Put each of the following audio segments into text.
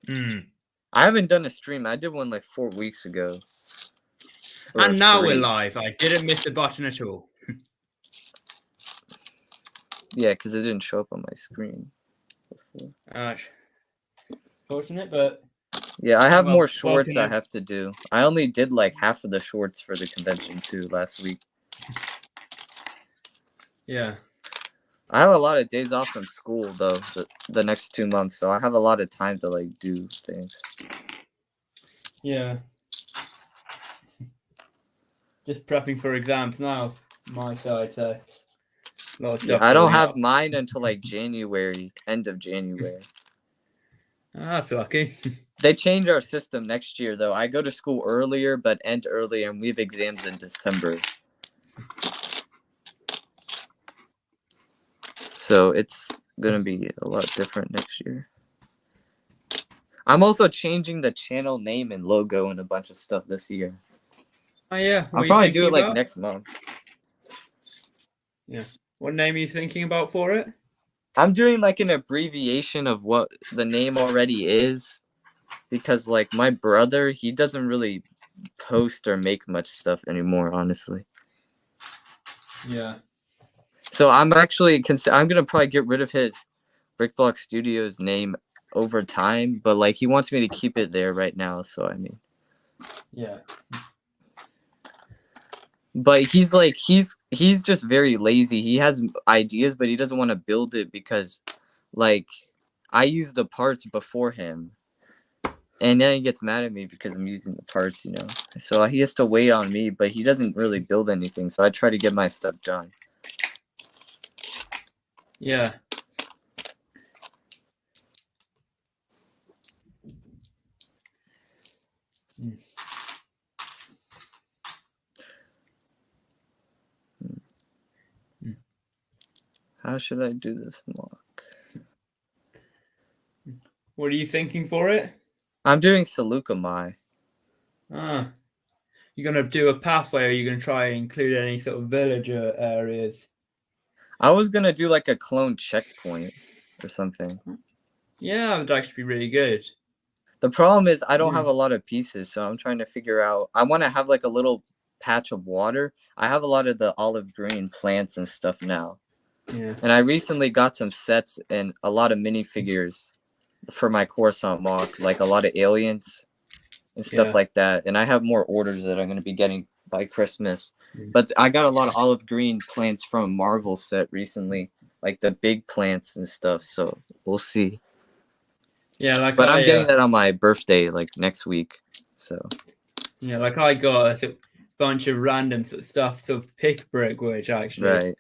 Mm. I haven't done a stream. I did one like 4 weeks ago. Or And now we're 3. live. I didn't miss the button at all. Yeah, because it didn't show up on my screen before. Fortunate, but yeah, I have more welcome shorts I have to do. I only did like half of the shorts for the convention too last week. Yeah. I have a lot of days off from school though, the next 2 months, so I have a lot of time to like do things. Yeah. Just prepping for exams now. My side, so a lot of stuff. I don't building have up. mine until like January, end of January. That's lucky. They change our system next year though. I go to school earlier but end earlier, and we have exams in December. So it's gonna be a lot different next year. I'm also changing the channel name and logo and a bunch of stuff this year. Oh yeah, I'll probably do it like next month. Yeah. What name are you thinking about for it? I'm doing like an abbreviation of what the name already is, because like my brother, he doesn't really post or make much stuff anymore, honestly. Yeah. So I'm actually I'm gonna probably get rid of his Brickblock Studios name over time, but like he wants me to keep it there right now, so I mean. Yeah. But he's just very lazy. He has ideas, but he doesn't want to build it because like I use the parts before him. And then he gets mad at me because I'm using the parts, you know. So he has to wait on me, but he doesn't really build anything. So I try to get my stuff done. Yeah. How should I do this mock? What are you thinking for it? I'm doing Seleucami. Ah. You're going to do a pathway, or are you going to try and include any sort of villager areas? I was going to do like a clone checkpoint or something. Yeah, that would actually be really good. The problem is I don't have a lot of pieces, so I'm trying to figure out. I want to have like a little patch of water. I have a lot of the olive green plants and stuff now. Yeah. And I recently got some sets and a lot of minifigures for my Coruscant mock, like a lot of aliens and stuff like that. And I have more orders that I'm going to be getting by Christmas. But I got a lot of olive green plants from a Marvel set recently, like the big plants and stuff. So we'll see. Yeah, like but I'm getting that on my birthday, like next week. So yeah, like I got a sort of bunch of random sort of stuff, sort of pick brick, which actually right.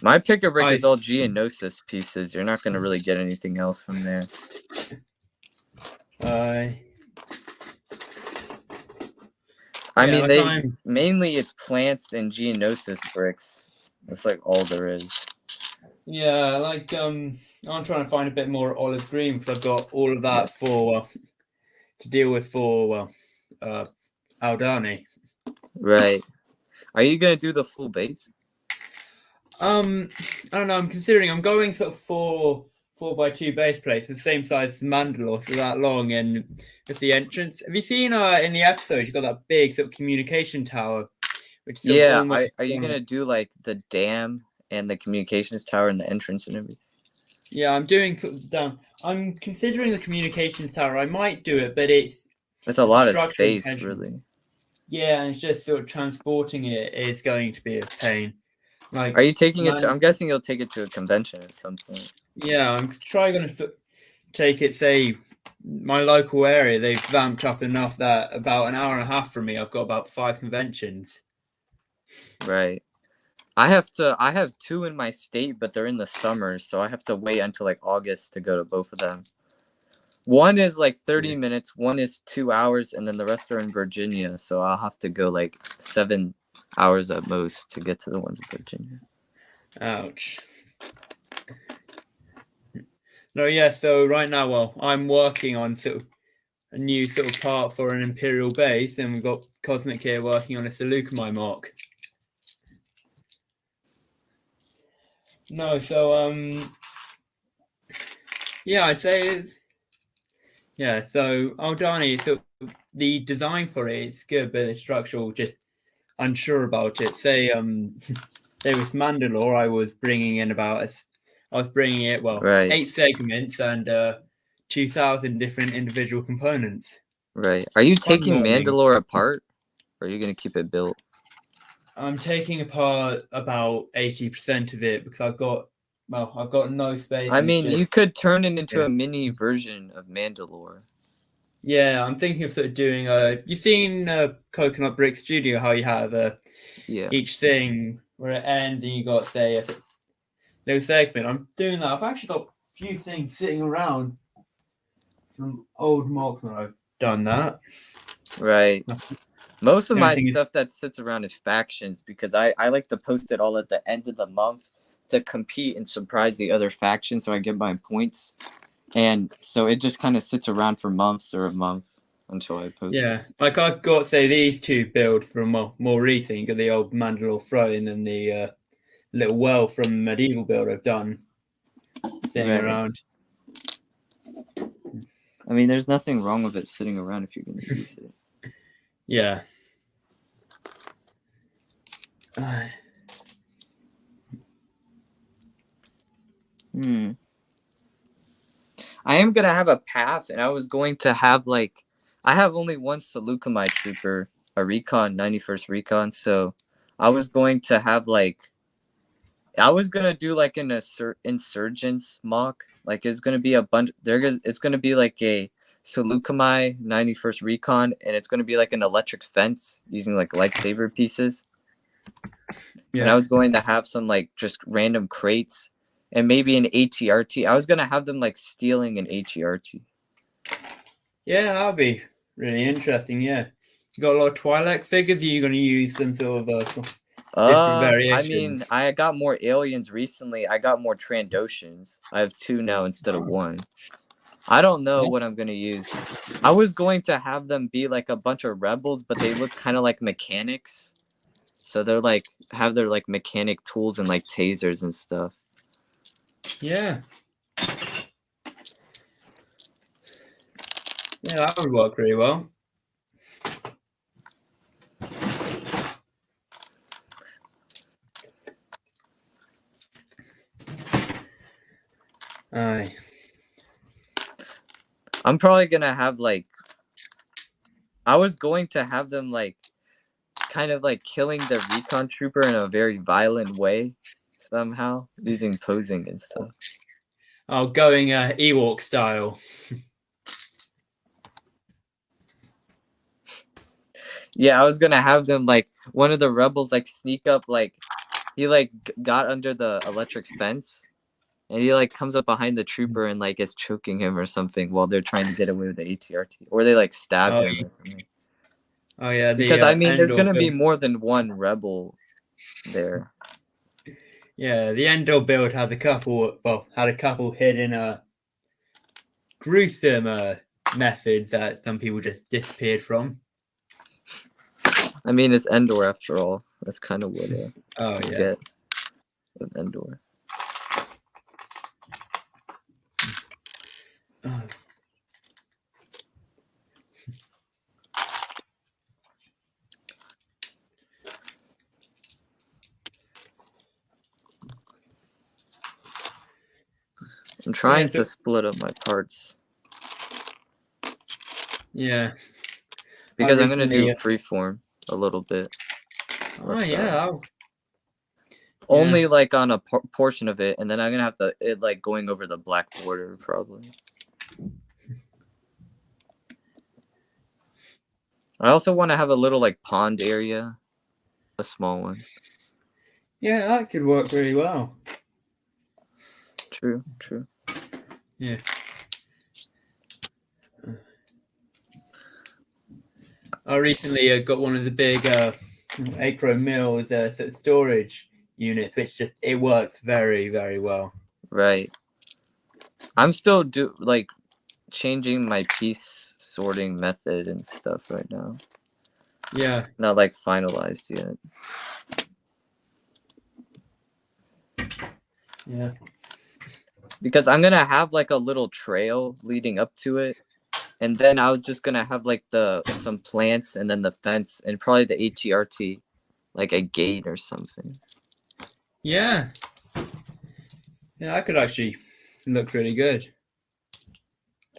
My pick-a-brick is all Geonosis pieces. You're not going to really get anything else from there. I mean, mainly it's plants and Geonosis bricks. That's like all there is. Yeah, like I'm trying to find a bit more olive green because I've got all of that for to deal with for Aldani. Right. Are you gonna do the full base? I don't know. I'm considering. I'm going sort of 4x2 base plates, the same size as Mandalore, so that long, and with the entrance. Have you seen in the episode? You got that big sort of communication tower, which yeah. Are you gonna do like the dam and the communications tower and the entrance and everything? Yeah, I'm doing down. I'm considering the communications tower. I might do it, but it's a lot of space, really. Yeah, and it's just sort of transporting it is going to be a pain. Like, are you taking it? I'm guessing you'll take it to a convention at some point. Yeah, I'm going to take it. Say, my local area, they've vamped up enough that about an hour and a half from me, I've got about 5 conventions. Right. I have 2 in my state, but they're in the summer, so I have to wait until like August to go to both of them. One is like 30 minutes, one is 2 hours, and then the rest are in Virginia, so I'll have to go like 7 hours at most to get to the ones in Virginia. Ouch. No, yeah, so right now, well, I'm working on sort of a new sort of part for an Imperial base, and we've got Cosmic here working on a Seleucami mock. No, so, yeah, I'd say Yeah, so Aldani, so the design for it is good, but the structural just unsure about it. Say, there was Mandalore. I was bringing it Right, 8 segments and 2,000 different individual components. right. Are you One taking morning, Mandalore apart, or are you gonna keep it built? I'm taking apart about 80% of it because I've got no space I and it's mean, you just could turn it into yeah. a mini version of Mandalore. Yeah, I'm thinking of sort of doing you've seen Coconut Brick Studio, how you have Yeah. each thing where it ends and you got say a little segment. I'm doing that. I've actually got a few things sitting around from old mocks when I've done that. Right. Most of my Everything is stuff that sits around is factions because I like to post it all at the end of the month to compete and surprise the other faction so I get my points. And so it just kind of sits around for months or a month until I post it. yeah. Like I've got say these two builds from more recent. You got the old Mandalore throne and the little well from medieval build I've done sitting Right. around. I mean, there's nothing wrong with it sitting around if you're going to use it. Yeah. Hmm. I am going to have a path, and I was going to have, like, I have only one Seleucamite trooper, a recon, 91st recon, so I was going to have, like, I was going to do, like, an insurgents mock. Like, it's going to be a bunch, it's going to be, like, a Seleucamite 91st recon, and it's going to be, like, an electric fence using, like, lightsaber pieces. And I Yeah. was going to have some like just random crates and maybe an HERT. I was going to have them like stealing an HERT. Yeah, that'll be really interesting. Yeah. You got a lot of Twi'lek figures. You're going to use some sort of different I mean, variations. I got more aliens recently. I got more Trandoshans. I have 2 now instead of 1. I don't know what I'm going to use. I was going to have them be like a bunch of rebels, but they look kind of like mechanics. So they're like have their like mechanic tools and like tasers and stuff. Yeah. Yeah, that would work really well. Aye. I'm probably going to have like I was going to have them like kind of like killing the recon trooper in a very violent way somehow using posing and stuff. Oh, going Ewok style. Yeah, I was gonna have them like one of the rebels like sneak up like he like got under the electric fence and he like comes up behind the trooper and like is choking him or something while they're trying to get away with the ATRT or they like stab Oh, him or something. oh yeah, the Because I mean, there's Endor gonna be build. more than one rebel there. Yeah, the Endor build had a couple hidden gruesome methods that some people just disappeared from. I mean, it's Endor after all. That's kind of what Oh you yeah. get with Endor. I'm Yeah, trying so to split up my parts yeah. I because I'm gonna do recently freeform a little bit. oh yeah, oh, yeah. Only like on a portion of it, and then I'm gonna have it like going over the black border probably. I also want to have a little like pond area, a small one. Yeah, that could work really well. True, true. Yeah. I recently got one of the big Acro Mills storage units, which just it works very, very well. Right. I'm still like changing my piece sorting method and stuff right now. Yeah. Not like finalized yet. Yeah. Because I'm gonna have like a little trail leading up to it. And then I was just gonna have like some plants and then the fence and probably the HERT, like a gate or something. Yeah. Yeah, that could actually look really good.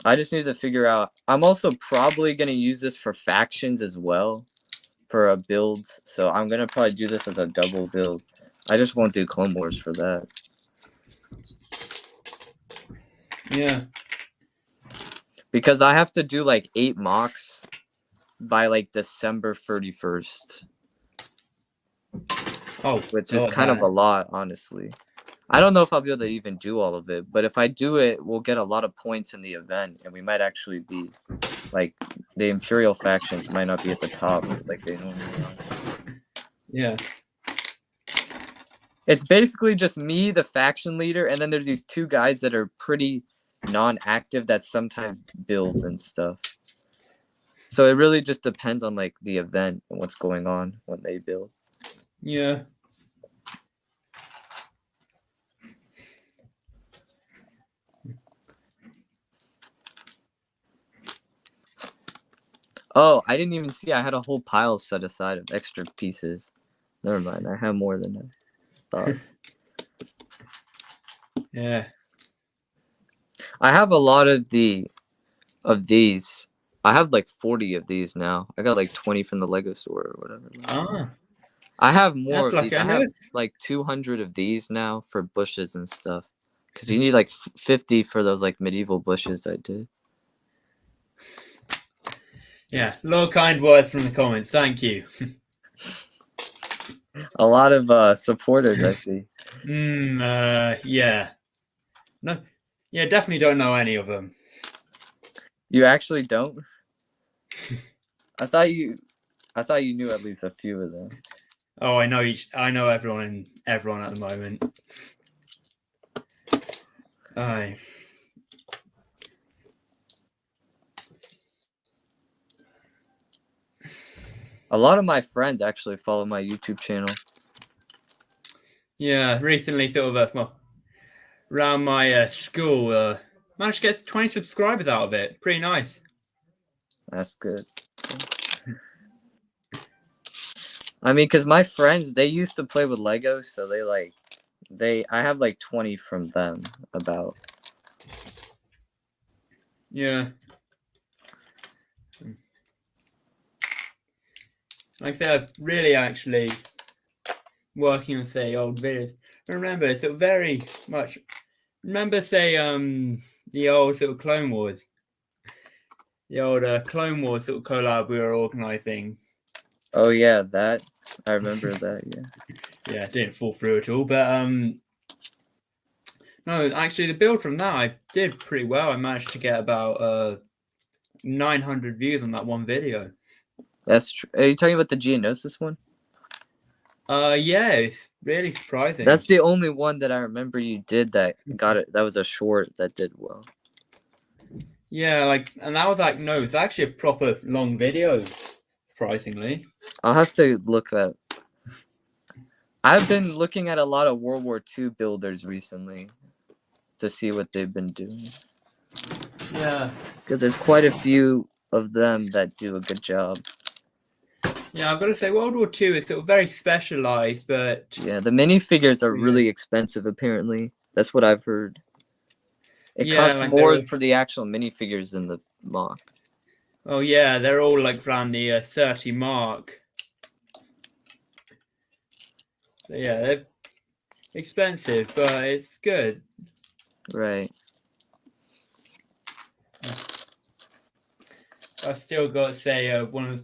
I just need to figure out. I'm also probably gonna use this for factions as well, for a build. So I'm gonna probably do this as a double build. I just won't do Clone Wars for that. Yeah. Because I have to do like 8 mocks by like December 31st. Oh, which is kind of a lot, honestly. I don't know if I'll be able to even do all of it, but if I do it, we'll get a lot of points in the event, and we might actually be like the Imperial factions might not be at the top like they normally are. Yeah. It's basically just me, the faction leader, and then there's these 2 guys that are pretty non-active that sometimes build and stuff. So it really just depends on like the event and what's going on when they build. Yeah. Oh, I didn't even see I had a whole pile set aside of extra pieces. Never mind, I have more than I thought. Yeah. I have a lot of these. I have like 40 of these now. I got like 20 from the Lego store or whatever. Ah. I have more That's of these. lucky. I have like 200 of these now for bushes and stuff. Because you need like 50 for those like medieval bushes I did. Yeah. A lot of kind words from the comments. Thank you. A lot of supporters, I see. Yeah. No. Yeah, definitely don't know any of them. You actually don't? I thought you knew at least a few of them. Oh, I know everyone at the moment. Aye. A lot of my friends actually follow my YouTube channel. Yeah, recently sort of around my school, managed to get 20 subscribers out of it. Pretty nice. That's good. I mean, because my friends, they used to play with Legos, so I have like 20 from them about. Yeah. Like I said, I've really actually working on, say, old videos. Remember, it's very much. Remember, say, the old sort of Clone Wars. The old Clone Wars sort of collab we were organising. Oh yeah, that I remember that. Yeah. Yeah, it didn't fall through at all, but no, actually, the build from that I did pretty well. I managed to get about 900 views on that one video. That's true. Are you talking about the Geonosis one? Yeah, it's really surprising. That's the only one that I remember you did that got it. That was a short that did well. Yeah, and that was no, it's actually a proper long video, surprisingly. I'll have to look at. I've been looking at a lot of World War II builders recently to see what they've been doing. Yeah. Because there's quite a few of them that do a good job. Yeah, I've got to say, World War II is sort of very specialized, but... Yeah, the minifigures are really expensive, apparently. That's what I've heard. It costs more for the actual minifigures than the mock. Oh, yeah, they're all around the 30 mark. So, yeah, they're expensive, but it's good. Right. I've still got to say, on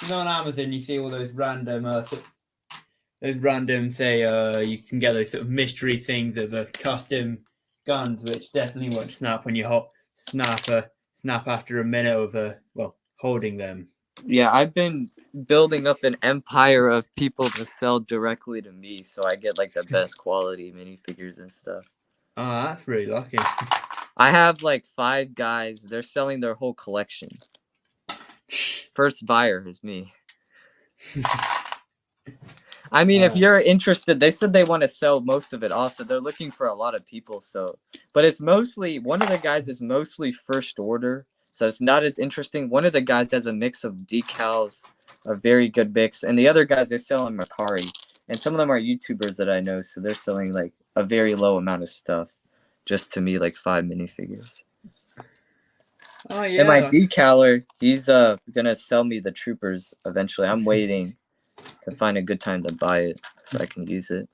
Amazon, you see all those random, say, you can get those sort of mystery things of custom guns, which definitely won't snap when you snap after a minute of holding them. Yeah, I've been building up an empire of people to sell directly to me, so I get like the best quality minifigures and stuff. Oh, that's really lucky. I have like 5 guys. They're selling their whole collection. First buyer is me. I mean, if you're interested, they said they want to sell most of it off, so they're looking for a lot of people. So, but it's mostly, one of the guys is mostly first order, so it's not as interesting. One of the guys has a mix of decals, a very good mix, and the other guys they sell on Mercari, and some of them are YouTubers that I know, so they're selling like a very low amount of stuff, just to me like 5 minifigures. Oh And my yeah. decaler, he's gonna sell me the troopers eventually. I'm waiting to find a good time to buy it so I can use it.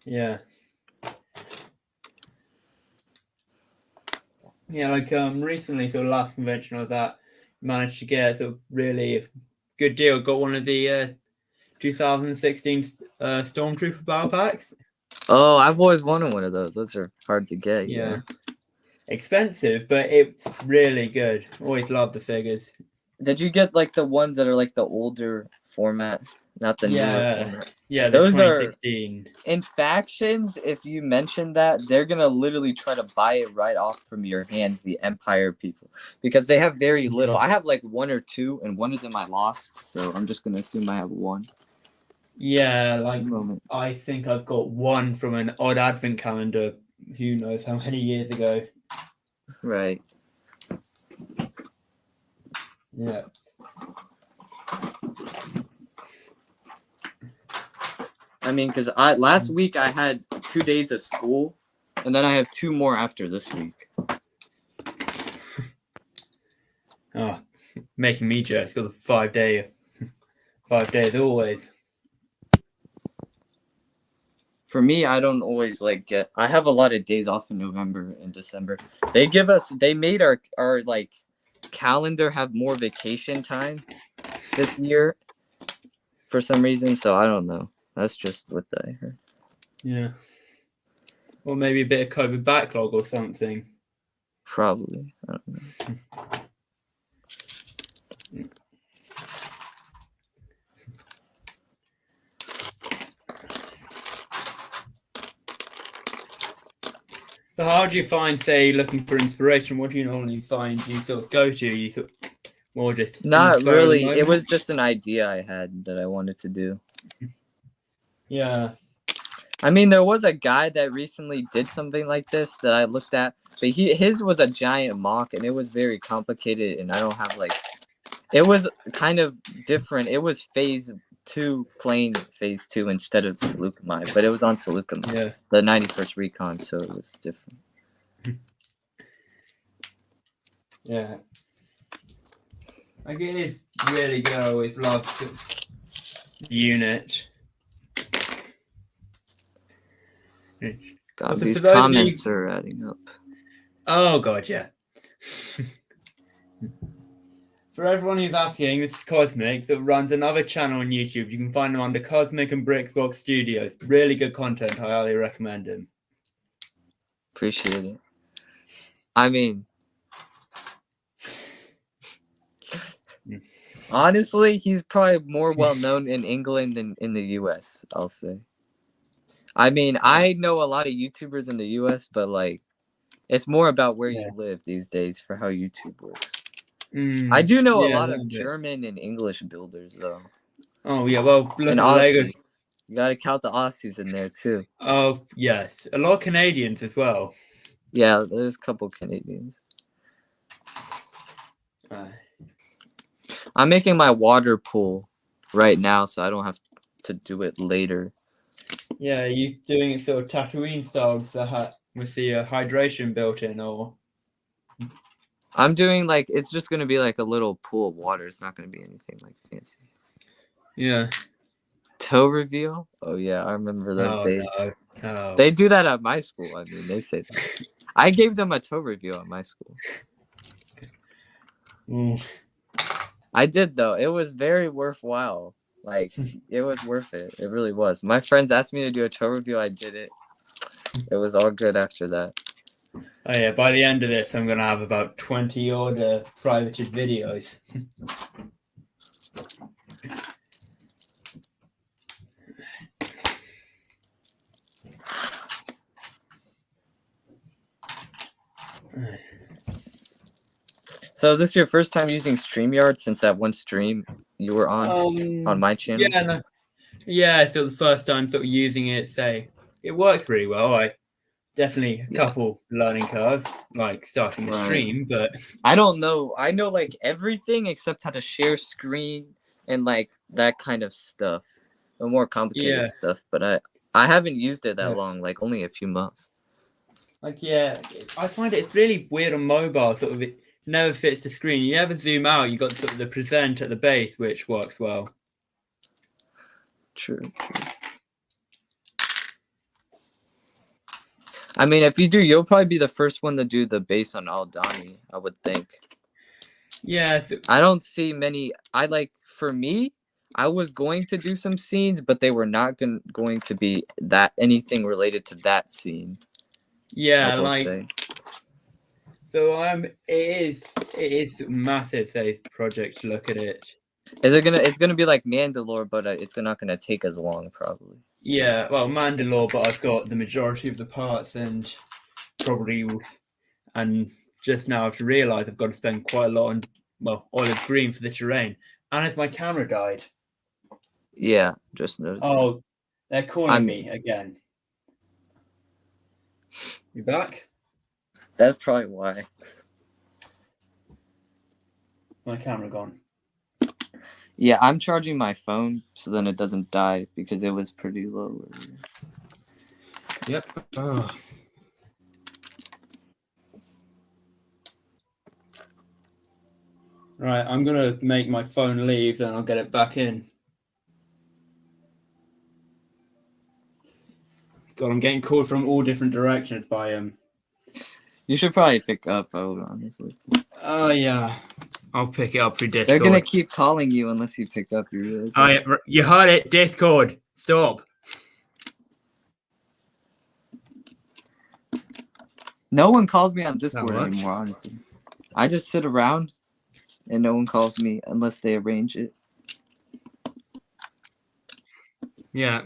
Yeah. Yeah, like recently, sort of last convention I was at, managed to get a sort of really good deal. Got one of the 2016 Stormtrooper battle packs. Oh, I've always wanted one of those. Those are hard to get. Yeah. Expensive, but it's really good. Always love the figures. Did you get like the ones that are like the older format, not the newer format? Yeah, the Those are 2016. in factions. If you mention that, they're gonna literally try to buy it right off from your hands, the Empire people, because they have very little. I have like 1 or 2, and one of them I lost, so I'm just gonna assume I have 1. Yeah, like I think I've got 1 from an odd advent calendar. Who knows how many years ago? Right. Yeah. I mean, because last week I had 2 days of school, and then I have 2 more after this week. Oh, making me jealous. Got the 5 days always. For me, I don't always like get. I have a lot of days off in November and December. They made our like calendar have more vacation time this year for some reason. So I don't know. That's just what I heard. Yeah. Or maybe a bit of COVID backlog or something. Probably. I don't know. So how do you find, say, looking for inspiration? What do you normally find you sort of go to? You sort of more just not really. It was just an idea I had that I wanted to do. Yeah. I mean, there was a guy that recently did something like this that I looked at, but his was a giant mock, and it was very complicated, and I don't have like. It was kind of different. It was phase 2, playing phase 2 instead of Seleucami, but it was on Seleucami, Yeah. the 91st Recon, so it was different. Yeah. Like it is really good. I always love the unit. God, So these for those of comments are adding up. Oh god, yeah. For everyone who's asking, this is Cosmic that runs another channel on YouTube. You can find them under Cosmic and Bricksbox Studios. Really good content. I highly recommend him. Appreciate it. I mean, honestly, he's probably more well known in England than in the US, I'll say. I mean, I know a lot of YouTubers in the US, but like, it's more about where you live these days for how YouTube works. I do know a lot of German and English builders, though. Oh, yeah, well, look and at the Lego. You gotta count the Aussies in there, too. Oh, yes. A lot of Canadians as well. Yeah, there's a couple Canadians. I'm making my water pool right now, so I don't have to do it later. Yeah, you doing it sort of Tatooine style with the hydration built in, or? I'm doing like, it's just going to be like a little pool of water. It's not going to be anything like fancy. Yeah. Toe reveal? Oh, yeah. I remember those days. No. They do that at my school. I mean, they say that. I gave them a toe reveal at my school. I did, though. It was very worthwhile. Like, it was worth it. It really was. My friends asked me to do a toe reveal. I did it. It was all good after that. Oh yeah, by the end of this, I'm going to have about 20 odd privated videos. So is this your first time using StreamYard since that one stream you were on my channel? Yeah, no. Yeah, so the first time sort of using it, say, it works really well. I definitely a Yeah. couple learning curves, like starting a Right. stream, but I don't know. I know like everything except how to share screen and like that kind of stuff. The more complicated yeah, stuff, but I haven't used it that yeah. long, like only a few months. Like, yeah, I find it's really weird on mobile, sort of, it never fits the screen. You ever zoom out, you got sort of the present at the base, which works well. True. I mean, if you do, you'll probably be the first one to do the base on Aldani, I would think. Yeah, so, I don't see many. For me, I was going to do some scenes, but they were not going to be that anything related to that scene. yeah, I will like, say. so it is massive, say, project to look at it. It's gonna be like Mandalore, but it's not gonna take as long probably. Yeah, well, Mandalore, but I've got the majority of the parts and probably and just now I've realised I've got to spend quite a lot on, well, olive green for the terrain. And as my camera died. Yeah, just noticed. Oh, they're calling me again. You back? That's probably why. My camera gone. Yeah, I'm charging my phone so then it doesn't die because it was pretty low earlier. Yep. Oh. Right, I'm gonna make my phone leave, then I'll get it back in. God, I'm getting called from all different directions by him. You should probably pick up, honestly. Oh yeah, I'll pick it up through Discord. They're gonna keep calling you unless you pick up. You you heard it, Discord. Stop. No one calls me on Discord anymore, honestly. I just sit around and no one calls me unless they arrange it. Yeah.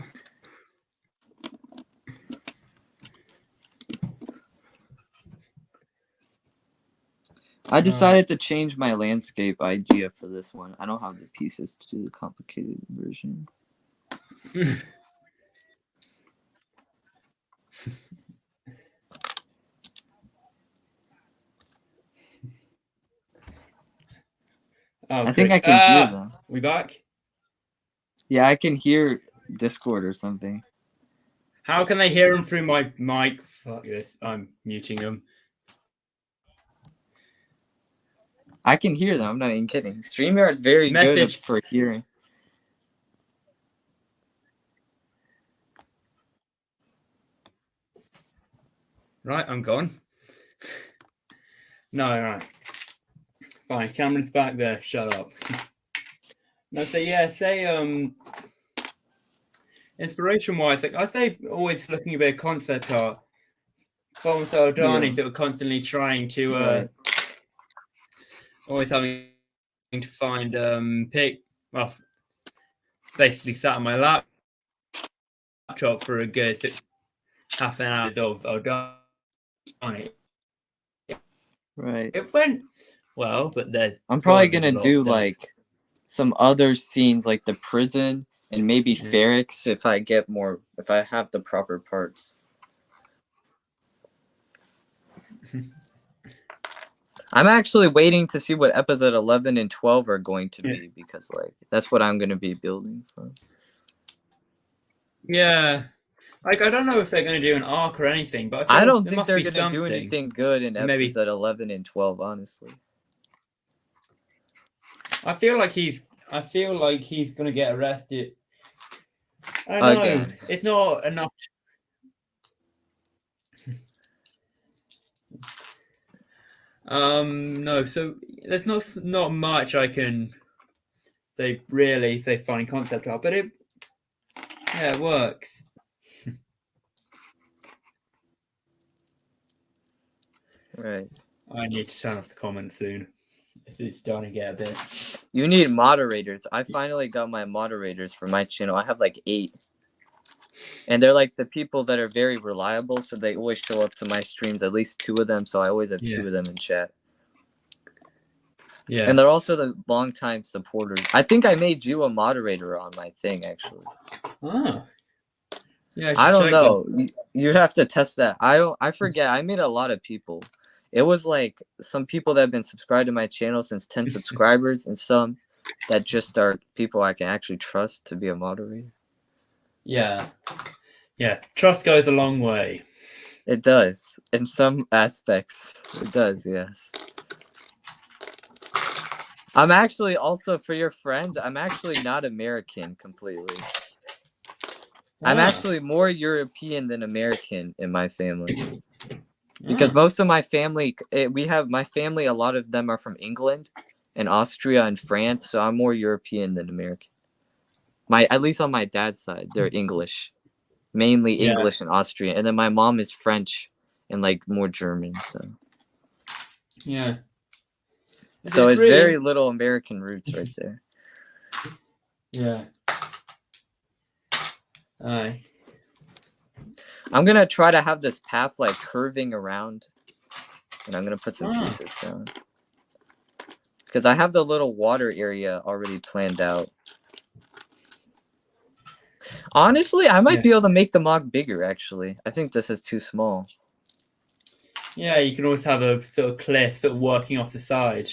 I decided to change my landscape idea for this one. I don't have the pieces to do the complicated version. I think I can hear them. We back? Yeah, I can hear Discord or something. How can they hear them through my mic? Fuck this. I'm muting them. I can hear them. I'm not even kidding. StreamYard's very good for hearing. Right, I'm gone. No. Fine, camera's back there. Shut up. No, so yeah, say inspiration wise, like I say, always looking a bit of concept art. Thomas Aldani that were constantly trying to always having to find basically sat on my laptop for a good half an hour of Aldani. Right. It went well, but I'm probably gonna do like some other scenes like the prison and maybe Ferrex if I have the proper parts. I'm actually waiting to see what episode 11 and 12 are going to be because like that's what I'm gonna be building for. Yeah. Like I don't know if they're going to do an arc or anything, but I don't think they're going to do anything good in episode 11 and 12, honestly. I feel like he's going to get arrested. I don't know. It's not enough. No. So there's not much I can say really say funny concept art, but it works. Right. I need to turn off the comments soon. It's starting to get a bit. You need moderators. I finally got my moderators for my channel. I have like 8. And they're like the people that are very reliable, so they always show up to my streams, at least 2 of them, so I always have 2 of them in chat. Yeah. And they're also the longtime supporters. I think I made you a moderator on my thing, actually. Oh. Yeah, I I should don't check that. know. You'd have to test that. I forget. I made a lot of people. It was like some people that have been subscribed to my channel since 10 subscribers, and some that just are people I can actually trust to be a moderator. Yeah. Yeah. Trust goes a long way. It does. In some aspects. It does, yes. I'm actually also, for your friends, I'm actually not American completely. I'm actually more European than American in my family. Because most of my family, my family, a lot of them are from England and Austria and France, so I'm more European than American. At least on my dad's side, they're English, mainly Yeah. English and Austrian, and then my mom is French and like more German. So Yeah. it's really... very little American roots right there. Yeah. Aye. I'm gonna try to have this path like curving around, and I'm gonna put some pieces down because I have the little water area already planned out. Honestly, I might be able to make the MOC bigger, actually. I think this is too small. Yeah, you can always have a sort of cliff sort of working off the side.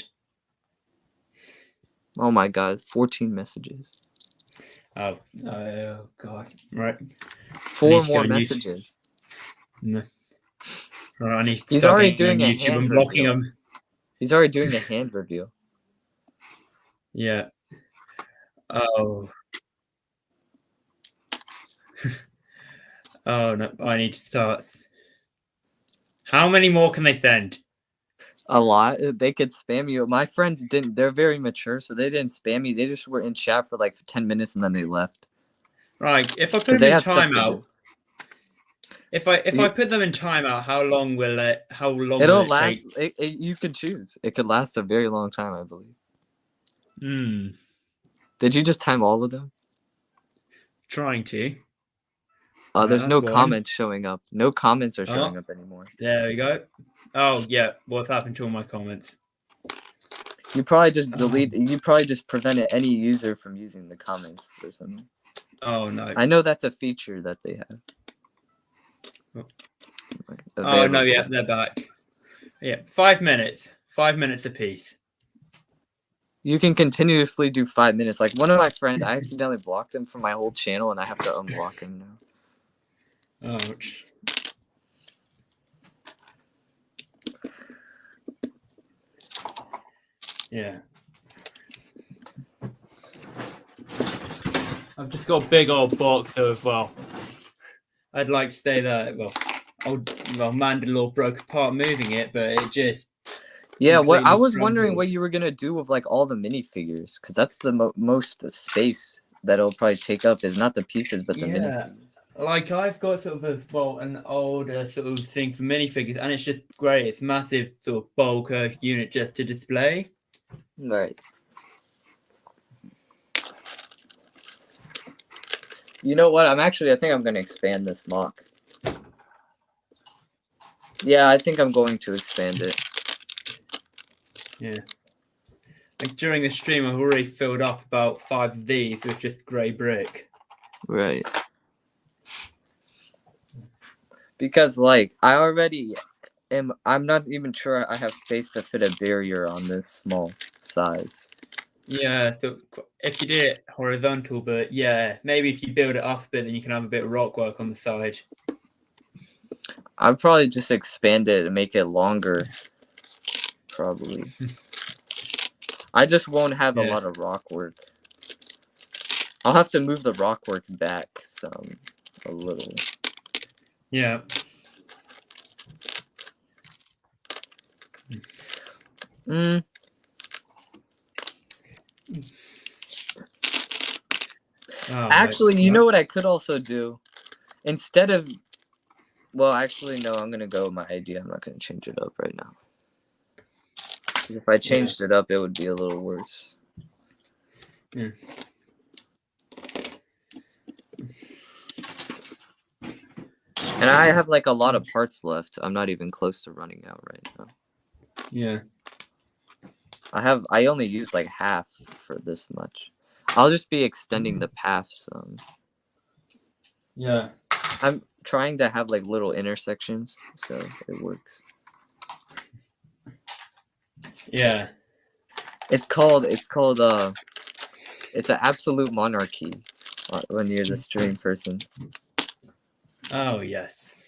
Oh my god, 14 messages. Oh god. Right. 4 more messages. No. Right, I need to He's start already getting doing on a YouTube hand and blocking reveal. them. He's already doing a hand reveal. Yeah. Oh. Oh no, I need to start. How many more can they send? A lot. They could spam you. My friends didn't. They're very mature, so they didn't spam me. They just were in chat for like 10 minutes and then they left. Right. If I put Because them they in have stuff to timeout, do. if I put them in timeout, how long will it last. take? You could choose. It could last a very long time, I believe. Did you just time all of them? Trying to. There's no comments showing up. No comments are showing up anymore. There we go. Oh yeah, what's happened to all my comments? You probably just you probably just prevented any user from using the comments or something. Oh no. I know that's a feature that they have. Oh no, yeah, they're back. Yeah, 5 minutes. 5 minutes apiece. You can continuously do 5 minutes. Like one of my friends, I accidentally blocked him from my whole channel and I have to unblock him now. Ouch. Yeah. I've just got a big old box of, well, I'd like to say that, Mandalore broke apart moving it, but it just... Yeah, what I was wondering what you were going to do with like all the minifigures, because that's the most space that it'll probably take up is not the pieces, but the minifigures. Like I've got sort of an older sort of thing for minifigures, and it's just great. It's massive sort of bulk unit just to display. Right. You know what? I think I'm going to expand this MOC. Yeah, I think I'm going to expand it. Yeah. Like during the stream, I've already filled up about 5 of these with just grey brick. Right. Because like I already I'm not even sure I have space to fit a barrier on this small size. Yeah, so if you did it horizontal, but yeah, maybe if you build it up a bit, then you can have a bit of rock work on the side. I'd probably just expand it and make it longer. Probably. I just won't have a lot of rock work. I'll have to move the rock work back a little. Yeah. Actually, you know what I could also do? Instead of... Well, actually, no, I'm going to go with my idea. I'm not going to change it up right now. If I changed it up, it would be a little worse. Yeah. And I have like a lot of parts left. I'm not even close to running out right now. Yeah. I only use like half for this much. I'll just be extending the path some. Yeah. I'm trying to have like little intersections, so it works. Yeah. It's an absolute monarchy when you're the stream person. Oh yes.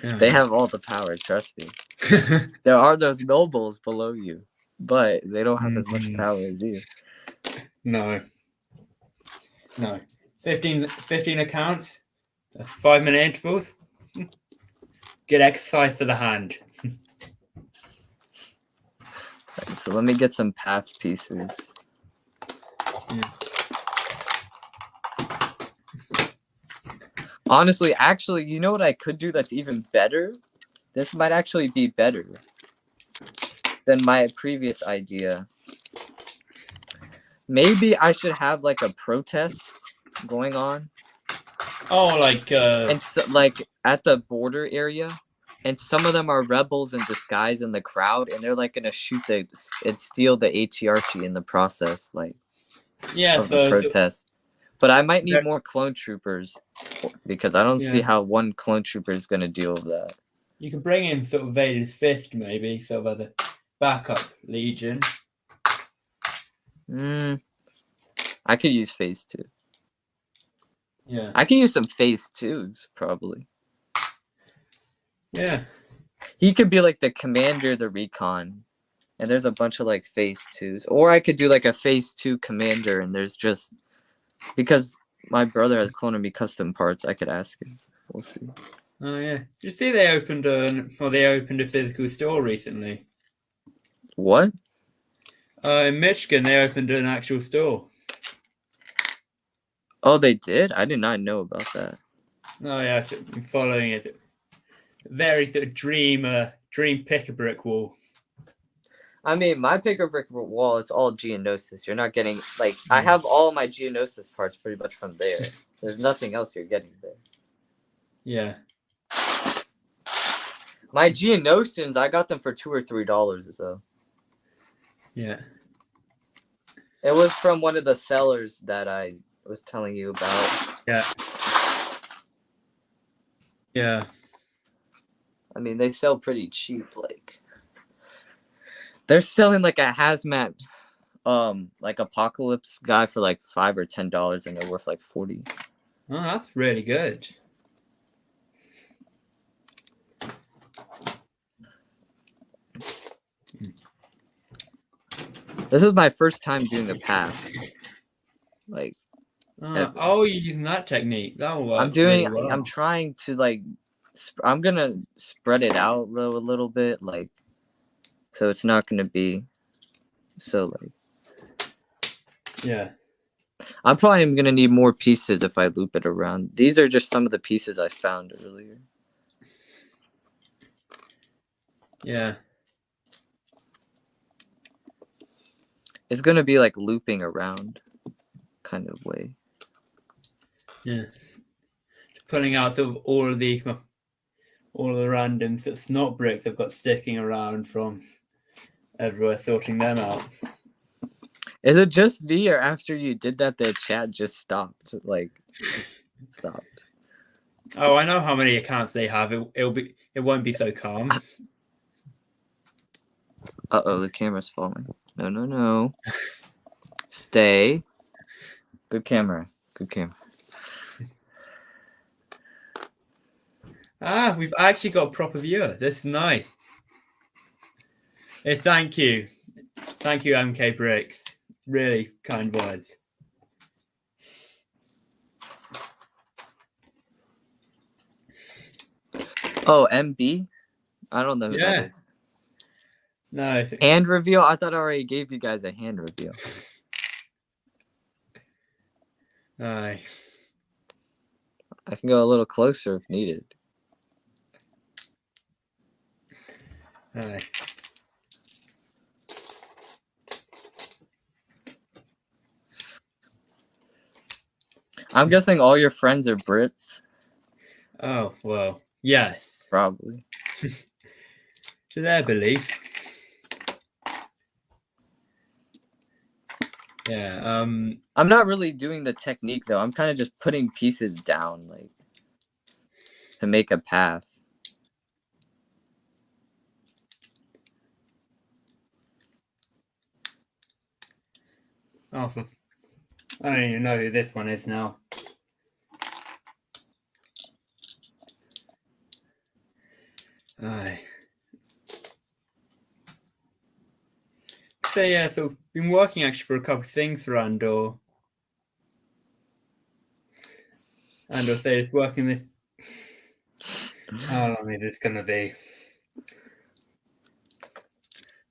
They have all the power, trust me. There are those nobles below you, but they don't have as much power as you. No. 15 accounts, 5-minute intervals. Good exercise for the hand. So let me get some path pieces. Yeah. Honestly, actually, you know what I could do that's even better? This might actually be better than my previous idea. Maybe I should have like a protest going on. Oh, like and so, like at the border area, and some of them are rebels in disguise in the crowd, and they're like gonna shoot and steal the ATRT in the process, like yeah. of the protest. But I might need that- more clone troopers because I don't see Yeah. how one clone trooper is gonna deal with that. You can bring in sort of Vader's fist, maybe, sort of as a backup legion. I could use phase 2. Yeah. I could use some phase 2s probably. Yeah. He could be like the commander of the recon, and there's a bunch of like phase 2s. Or I could do like a phase 2 commander, and there's just, because my brother has cloned me custom parts, I could ask him. We'll see. Oh yeah. Did you see they opened a physical store recently? What? In Michigan, they opened an actual store. Oh, they did? I did not know about that. Oh yeah, I'm following it. Very sort of dream pick-a-brick wall. I mean, my pick-a-brick wall, it's all Geonosis. You're not getting, like, I have all my Geonosis parts pretty much from there. There's nothing else you're getting there. Yeah. My Geonosians, I got them for $2 or $3 or so. Yeah. It was from one of the sellers that I was telling you about. Yeah. Yeah. I mean, they sell pretty cheap. Like, they're selling like a hazmat, like apocalypse guy for like $5 or $10, and they're worth like 40. Oh, that's really good. This is my first time doing a path. Like, you're using that technique. That will work. I'm trying to like, I'm gonna spread it out though a little bit, like, so it's not gonna be so like. Yeah. I'm probably gonna need more pieces if I loop it around. These are just some of the pieces I found earlier. Yeah. It's gonna be like looping around kind of way. Yeah. Pulling out sort of all of the randoms that's not bricks I've got sticking around from everywhere, sorting them out. Is it just me, or after you did that, the chat just stopped? Like, stopped. Oh, I know how many accounts they have. It won't be so calm. Uh-oh, the camera's falling. No. Stay. Good camera. Good camera. We've actually got a proper viewer. This is nice. Yes, thank you. Thank you, MK Bricks. Really kind words. Oh, MB? I don't know who that is. No. Hand reveal? I thought I already gave you guys a hand reveal. Aye. I can go a little closer if needed. Aye. I'm guessing all your friends are Brits. Oh, well, yes. Probably. To their belief. Yeah, I'm not really doing the technique though. I'm kind of just putting pieces down, like. to make a path. Awesome. I don't even know who this one is now. Aye. So yeah, so been working actually for a couple of things for Andor. Andor say it's working this. How long is this gonna be?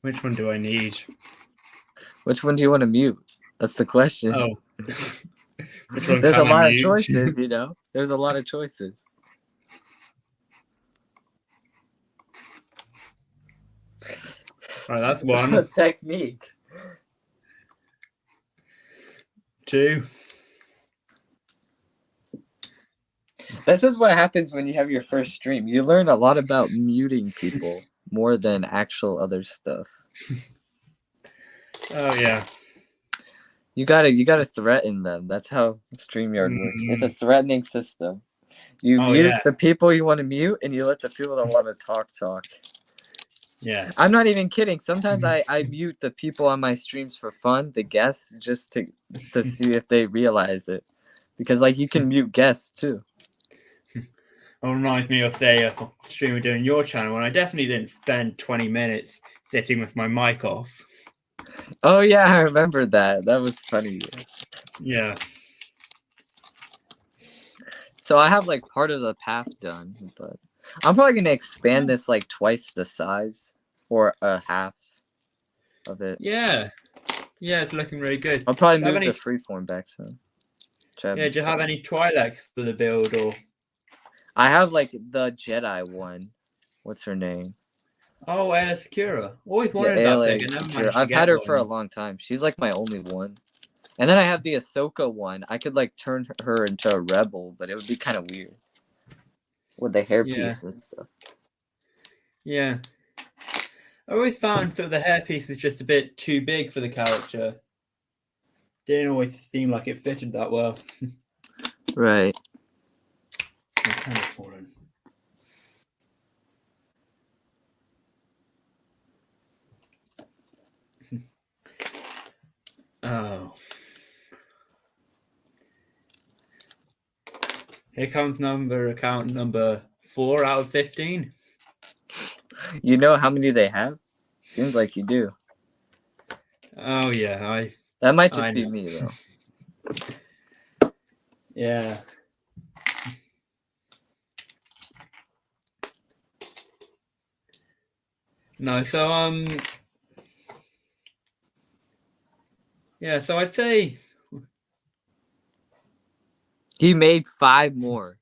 Which one do I need? Which one do you want to mute? That's the question. Oh. Which one There's can a lot I of mute? choices, you know. There's a lot of choices. Alright, that's one. Technique. 2. This is what happens when you have your first stream. You learn a lot about muting people more than actual other stuff. Oh yeah. You gotta threaten them. That's how StreamYard works. It's a threatening system. You mute the people you want to mute, and you let the people that want to talk. Yeah. I'm not even kidding. Sometimes I mute the people on my streams for fun, the guests, just to see if they realize it. Because like you can mute guests too. It reminds me of say a streamer doing your channel when I definitely didn't spend 20 minutes sitting with my mic off. Oh yeah, I remember that. That was funny. Yeah. So I have like part of the path done, but I'm probably gonna expand this like twice the size or a half of it. Yeah. Yeah, it's looking really good. I'll probably Do you move have the freeform back soon. Yeah, do you have any Twi'leks for the build or? I have like the Jedi one. What's her name? Oh, Aayla Secura. Always wanted Yeah, that Aayla thing. And never Secura. managed to I've get had her one. for a long time. She's like my only one. And then I have the Ahsoka one. I could like turn her into a rebel, but it would be kind of weird with the hairpiece and stuff. Yeah. I always found sort of the hairpiece was just a bit too big for the character. Didn't always seem like it fitted that well. Right. I'm kind of fallen. Oh. Here comes account number 4 out of 15. You know how many they have? Seems like you do. Oh yeah, that might just be me though. Yeah. No, so yeah, so I'd say he made 5 more.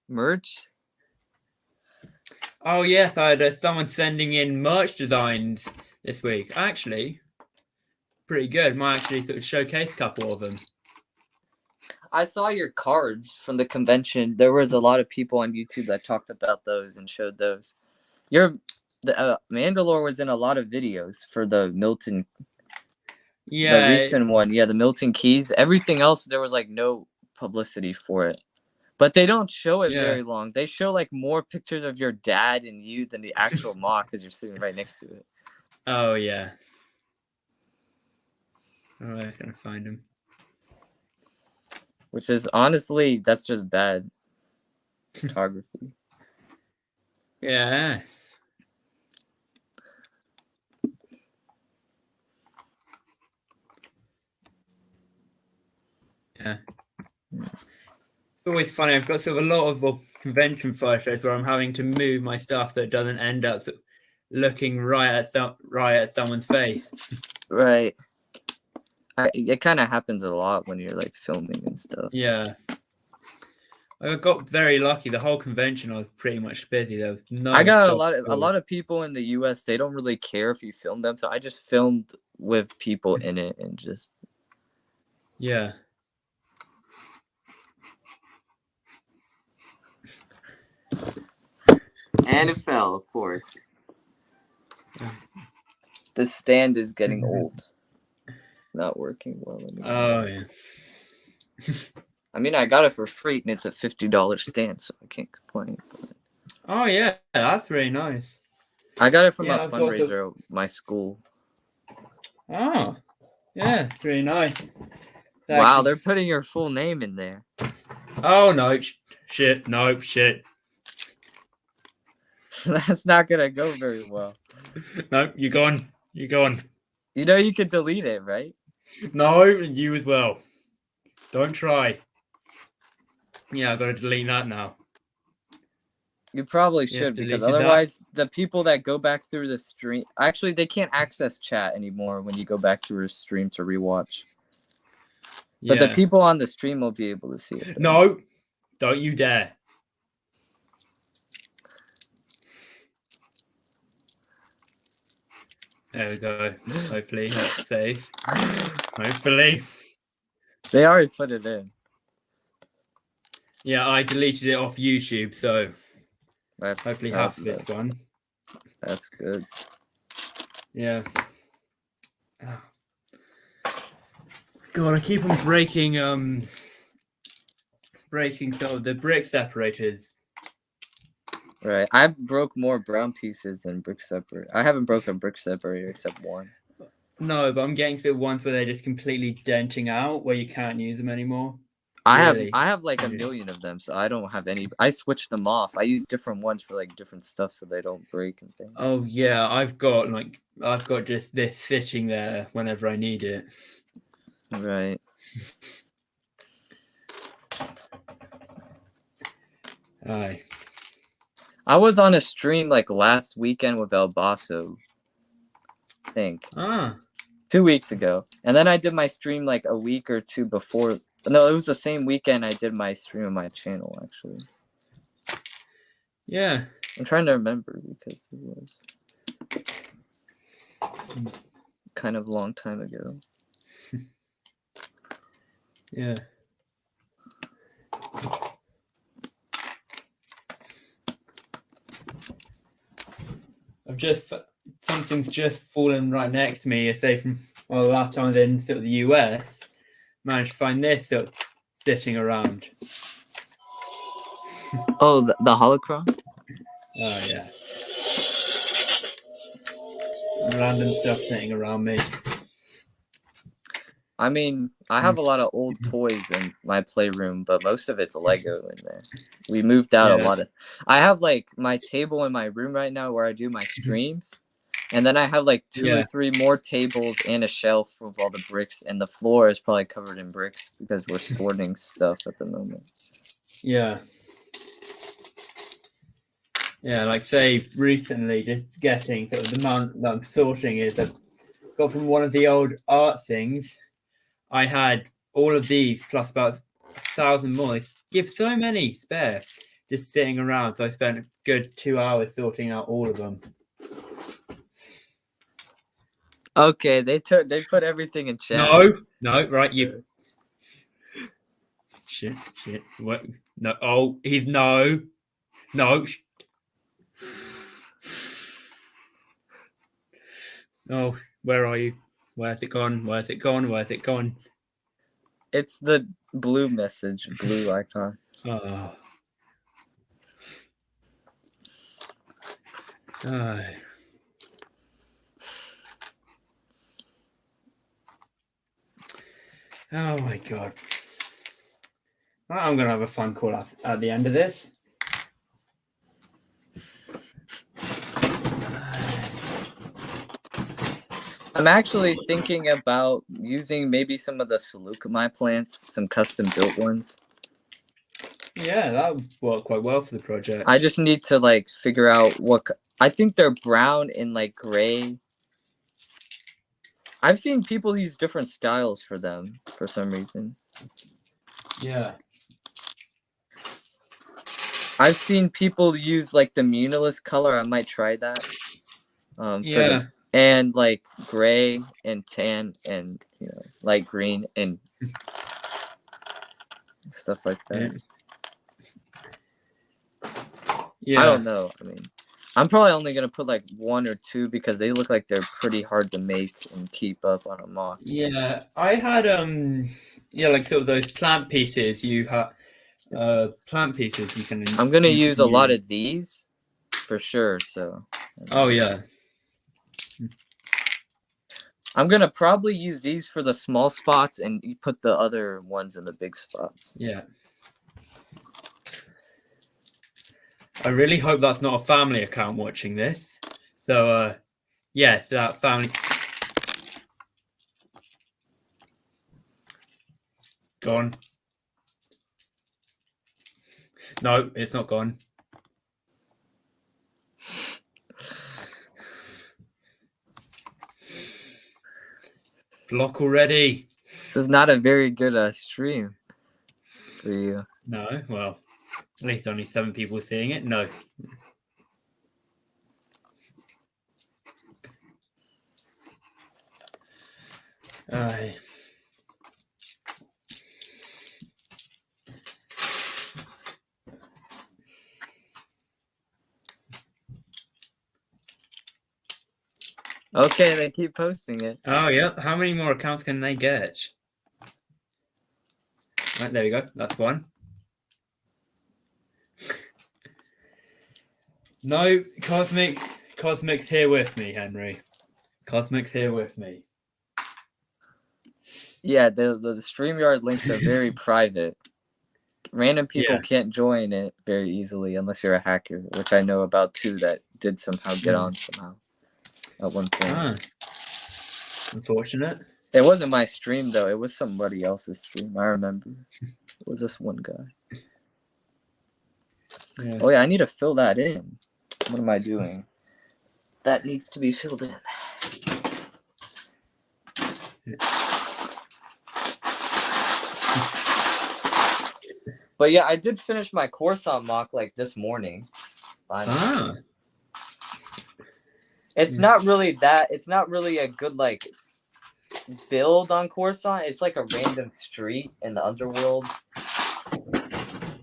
Merch? Oh yes, I had someone sending in merch designs this week. Actually, pretty good. Might actually sort of showcase a couple of them. I saw your cards from the convention. There was a lot of people on YouTube that talked about those and showed those. Mandalore was in a lot of videos for the Milton. Yeah. The recent one. Yeah, the Milton Keys. Everything else, there was like no publicity for it. But they don't show it very long. They show like more pictures of your dad and you than the actual mock because you're sitting right next to it. Oh yeah. Oh, I'm gonna find him. Which is honestly, that's just bad photography. Yeah. Yeah. It's always funny. I've got sort of a lot of convention photos where I'm having to move my stuff so it doesn't end up looking right at someone's face. Right. It kind of happens a lot when you're like filming and stuff. Yeah. I got very lucky. The whole convention I was pretty much busy. There was no. I got a lot of people in the US. They don't really care if you film them, so I just filmed with people in it and just. Yeah. And it fell, of course. The stand is getting old. It's not working well anymore. Oh yeah. I mean, I got it for free, and it's a $50 stand, so I can't complain. Oh yeah, that's really nice. I got it from Yeah, a I've got the- fundraiser at my school. Oh, yeah, it's really nice. Wow, Actually- they're putting your full name in there. Oh no, shit, no, shit. That's not gonna go very well. No, you're gone. You're gone. You know you could delete it, right? No, you as well. Don't try. Yeah, I've got to delete that now. You probably You have should, because deleted that? otherwise the people that go back through the stream, actually they can't access chat anymore when you go back through a stream to rewatch. But the Yeah. people on the stream will be able to see it. No, don't you dare. There we go. Hopefully that's safe. Hopefully. They already put it in. Yeah, I deleted it off YouTube, so That's hopefully that's half of it's good. gone. That's good. Yeah. Ah. God, I keep on breaking some of the brick separators. Right. I've broke more brown pieces than brick separator. I haven't broken a brick separator except one. No, but I'm getting to the ones where they're just completely denting out, where you can't use them anymore. Really? I have like a Really? million of them, so I don't have any. I switched them off. I use different ones for like different stuff so they don't break and things. Oh yeah, I've got just this sitting there whenever I need it. Right. Aye. I was on a stream like last weekend with El Basso, I think. Ah. 2 weeks ago. And then I did my stream like a week or two before. No, it was the same weekend I did my stream on my channel, actually. Yeah. I'm trying to remember because it was kind of a long time ago. Yeah. Something's just fallen right next to me. I say from the last time I was in sort of the US, managed to find this sort of sitting around. Oh, the holocron? Oh yeah. Random stuff sitting around me. I mean, I have a lot of old toys in my playroom, but most of it's Lego in there. We moved out a Yeah. lot of. I have like my table in my room right now where I do my streams, and then I have like two or Yeah. three more tables and a shelf with all the bricks, and the floor is probably covered in bricks because we're sorting stuff at the moment. Yeah. Yeah, like say recently, just getting sort of the amount that I'm sorting is I've got from one of the old art things. I had all of these plus about 1,000 more. They give so many spare just sitting around. So I spent a good 2 hours sorting out all of them. Okay, they put everything in chat. No, right, you. Shit. What? No, oh, he's no. Oh, where are you? Where's it gone? It's the blue message, blue icon. Oh. Aye. Oh my god. I'm gonna have a fun call at the end of this. I'm actually thinking about using maybe some of the Saleucami plants, some custom built ones. Yeah, that would work quite well for the project. I just need to like figure out what I think they're brown and like gray. I've seen people use different styles for them for some reason. Yeah. I've seen people use like the Munilist color. I might try that. Yeah. And like gray and tan and light green and stuff like that. Yeah. I don't know. I mean, I'm probably only gonna put like one or two because they look like they're pretty hard to make and keep up on a mock. Yeah, I had Yeah, like sort of those plant pieces you have. Plant pieces you can. I'm gonna you use can a lot use. of these for sure. So Oh yeah, I'm gonna probably use these for the small spots and you put the other ones in the big spots. yeah. I really hope that's not a family account watching this. So, yes, that family. Gone. No, it's not gone. Block already. This is not a very good stream for you. No, well, at least only 7 people seeing it. No. Uh, Okay, they keep posting it. oh, yeah. How many more accounts can they get? Right, there we go. That's one. No, Cosmic's here with me, Henry. Cosmic's here with me. Yeah, the StreamYard links are very private. Random people Yes. can't join it very easily unless you're a hacker, which I know about too that did somehow get on somehow at one point. Ah, unfortunate. It wasn't my stream though, it was somebody else's stream, I remember. It was this one guy. Yeah. Oh yeah, I need to fill that in. What am I doing? That needs to be filled in. But yeah, I did finish my Coruscant mock like this morning. Finally. Ah. It's not really a good like build on Coruscant. It's like a random street in the underworld.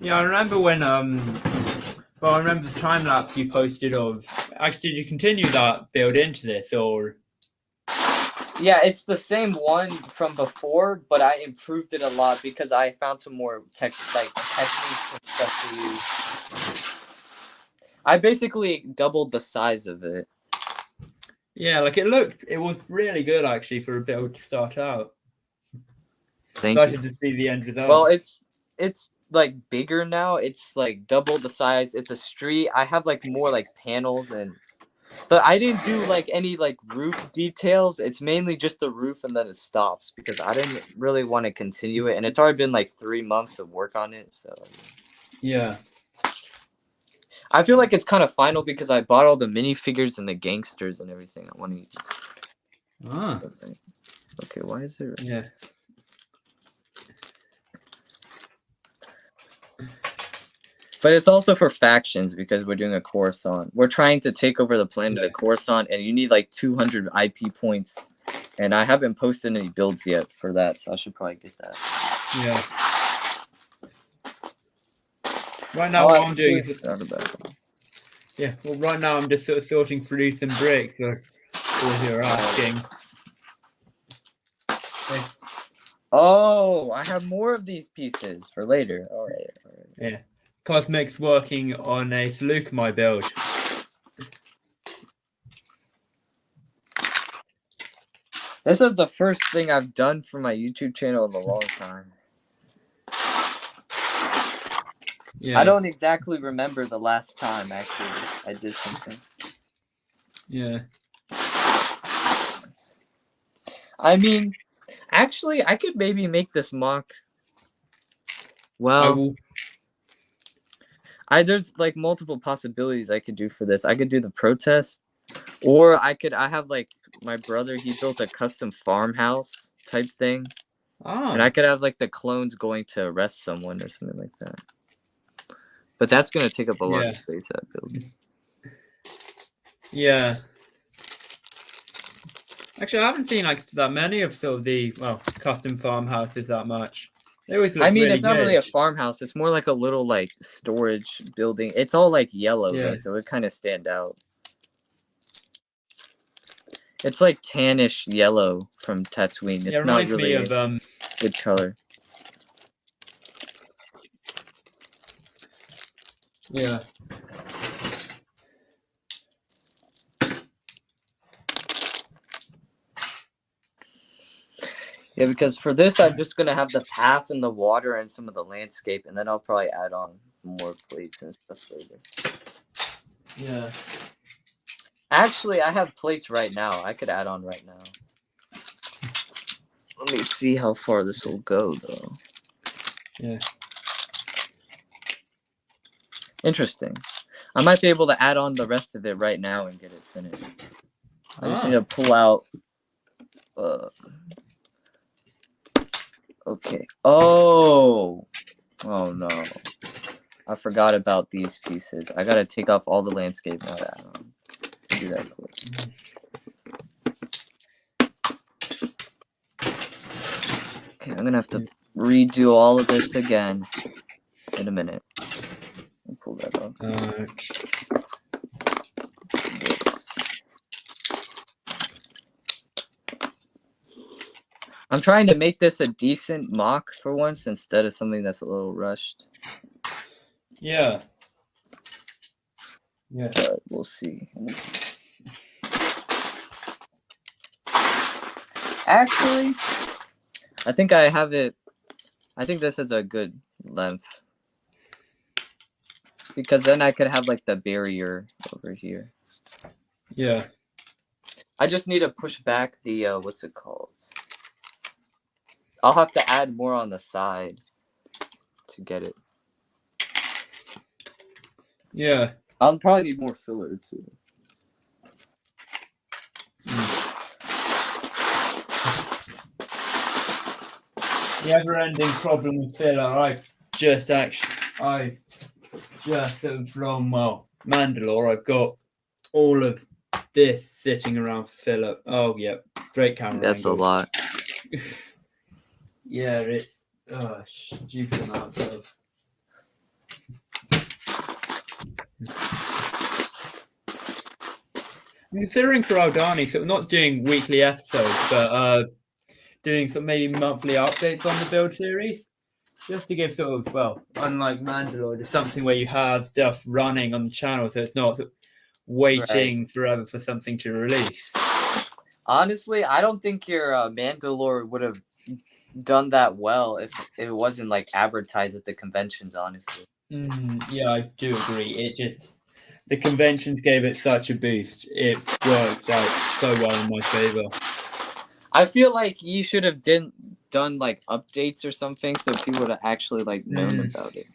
Yeah, I remember when well, I remember the time lapse you posted of. Actually, did you continue that build into this, or? Yeah, it's the same one from before, but I improved it a lot because I found some more techniques and stuff to use. I basically doubled the size of it. Yeah, like it was really good actually for a build to start out. Thank you. Excited to see the end result. Well, it's like bigger now. It's like double the size. It's a street. I have like more like panels but I didn't do like any like roof details. It's mainly just the roof and then it stops because I didn't really want to continue it. And it's already been like 3 months of work on it. So yeah. I feel like it's kind of final because I bought all the minifigures and the gangsters and everything. I want to use. Ah. Okay, why is it? Yeah. But it's also for factions because we're doing a Coruscant. We're trying to take over the planet of Coruscant, and you need like 200 IP points. And I haven't posted any builds yet for that, so I should probably get that. Yeah. Right now, what I'm doing is yeah. Well, right now I'm just sort of sorting through some bricks for all who are asking. Okay. Oh, I have more of these pieces for later. All right. Yeah. Cosmic's working on a Seleucami build. This is the first thing I've done for my YouTube channel in a long time. Yeah. I don't exactly remember the last time, actually, I did something. Yeah. I mean, actually, I could maybe make this mock. Well, there's like multiple possibilities I could do for this. I could do the protest, or I have like my brother, he built a custom farmhouse type thing. Oh. And I could have like the clones going to arrest someone or something like that. But that's going to take up a lot of space, that build. Yeah. Actually, I haven't seen like that many of sort of the custom farmhouses that much. They always look really it's not good. really a farmhouse. It's more like a little like storage building. It's all like yellow though, so it kind of stand out. It's like tannish yellow from Tatooine. It's not really a good color. Yeah. Yeah, because for this, I'm just gonna have the path and the water and some of the landscape, and then I'll probably add on more plates and stuff later. Yeah. Actually, I have plates right now. I could add on right now. Let me see how far this will go, though. Yeah. Interesting. I might be able to add on the rest of it right now and get it finished. I just need to pull out. Okay. Oh no. I forgot about these pieces. I gotta take off all the landscape now to add on. Do that quick. Okay, I'm gonna have to redo all of this again in a minute. I'll pull that off. This. I'm trying to make this a decent mock for once instead of something that's a little rushed. Yeah. Yeah. But we'll see. Actually, I think I have it. I think this is a good length. Because then I could have like the barrier over here. Yeah. I just need to push back the, what's it called? I'll have to add more on the side to get it. Yeah. I'll probably need more filler too. The ever-ending problem with filler. I've just sort of from Mandalore. I've got all of this sitting around for filler. Oh yeah, great camera That's angle. a lot. Yeah, it's stupid amount of. I'm considering for Aldani, so we're not doing weekly episodes, but doing some maybe monthly updates on the build series, just to give sort of, well, unlike Mandalore, just something where you have stuff running on the channel, so it's not waiting forever for something to release. Honestly, I don't think your Mandalore would have done that well if it wasn't like advertised at the conventions. Honestly. Yeah, I do agree. It just the conventions gave it such a boost. It worked out so well in my favor. I feel like you should have done like updates or something so people would have actually like known about it.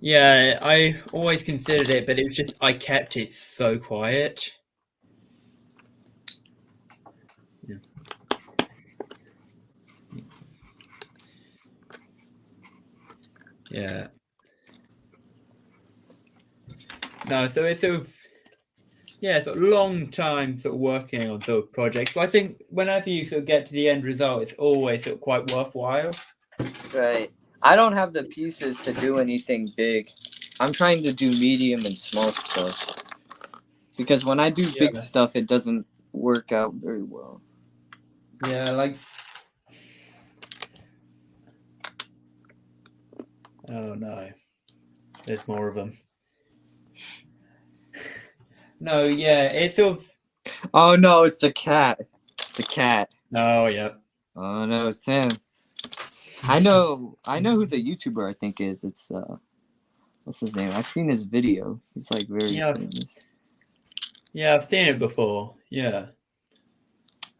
Yeah, I always considered it, but it was just I kept it so quiet. Yeah. Yeah. No, so it's sort of sort of long time sort of working on sort of projects. But I think whenever you sort of get to the end result, it's always sort of quite worthwhile. Right. I don't have the pieces to do anything big. I'm trying to do medium and small stuff. Because when I do big stuff, it doesn't work out very well. Yeah, like. Oh no. There's more of them. No, yeah, it's sort of. Oh no, it's the cat. It's the cat. Oh yeah. Oh no, it's him. I know who the YouTuber I think is. It's what's his name? I've seen his video. He's like very famous. Yeah, I've seen it before. Yeah.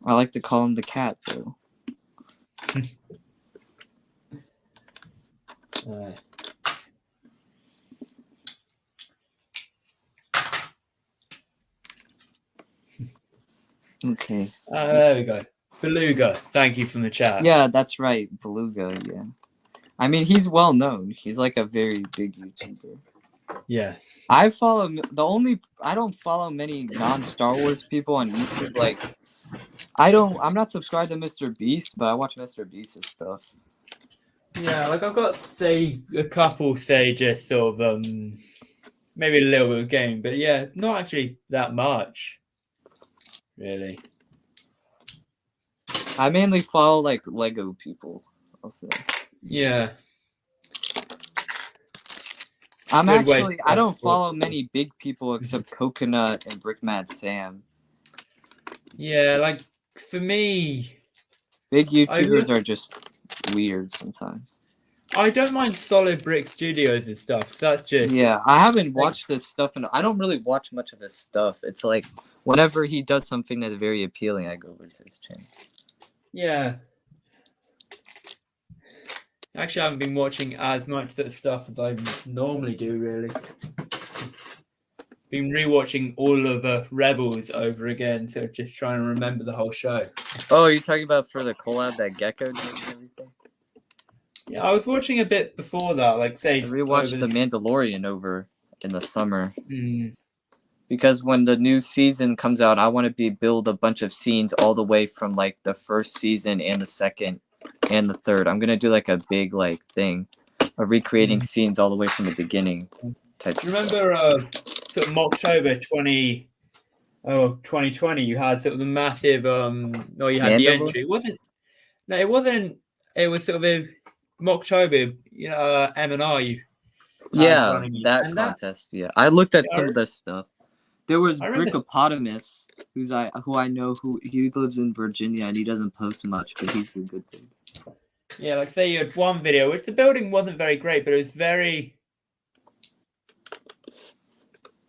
I like to call him the cat though. Okay. There we go. Beluga, thank you from the chat. Yeah, that's right. Beluga, yeah. I mean, he's well known. He's like a very big YouTuber. Yeah. I don't follow many non-Star Wars people on YouTube. Like, I'm not subscribed to Mr. Beast, but I watch Mr. Beast's stuff. Yeah, like I've got, say, a couple, say, just sort of, maybe a little bit of gaming, but yeah, not actually that much. Really. I mainly follow, like, Lego people, I'll say. Yeah. I'm Good way to actually I start don't sport. follow many big people except Coconut and Brickmad Sam. Yeah, like for me, Big I YouTubers look, are just weird sometimes. I don't mind Solid Brick Studios and stuff. That's just Yeah, I haven't like, watched this stuff, and I don't really watch much of his stuff. It's like whenever he does something that's very appealing, I go over to his channel. yeah. Actually, I haven't been watching as much of that stuff as I normally do. Really, been rewatching all of Rebels over again, so just trying to remember the whole show. Oh, you're talking about for the collab that Gecko did and everything? Yeah, I was watching a bit before that, like I say over rewatched The this. Mandalorian over in the summer. Mm, Because when the new season comes out, I want to build a bunch of scenes all the way from like the first season and the second and the third. I'm gonna do like a big like thing of recreating scenes all the way from the beginning. Type you of stuff. remember sort of October 2020? You had sort of the massive no, you had the Mandalore? entry. It wasn't no, it wasn't. It was sort of a Mocktober, you know, M&R you had Yeah, running it, that and that contest. Yeah, I looked at I, some of this stuff. There was I remember. Brickopotamus, who I know who he lives in Virginia and he doesn't post much, but he's a good thing. Yeah, like say you had one video, which the building wasn't very great, but it was very.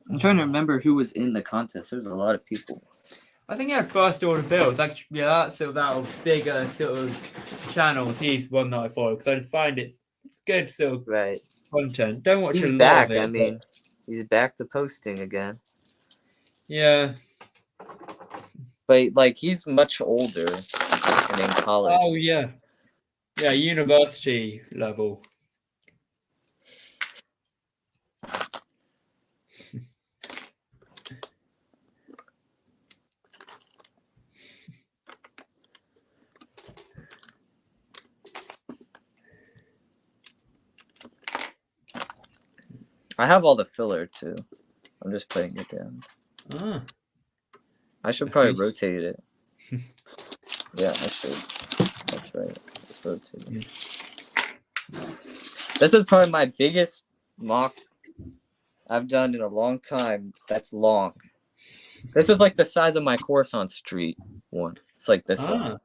I'm trying to remember who was in the contest. There was a lot of people. I think he had first order builds. Actually, yeah, that's sort of that bigger sort of channels. He's one that I follow because I just find it's good sort of Right. content. Don't watch He's a lot back. of it. I mean, he's back to posting again. Yeah. But like he's much older and in college. Oh yeah. Yeah, university level. I have all the filler too. I'm just putting it down. Ah. I should probably rotate it. Yeah, I should. That's right. Let's rotate it. This is probably my biggest mock I've done in a long time. That's long. This is like the size of my Coruscant Street one. It's like this. Ah.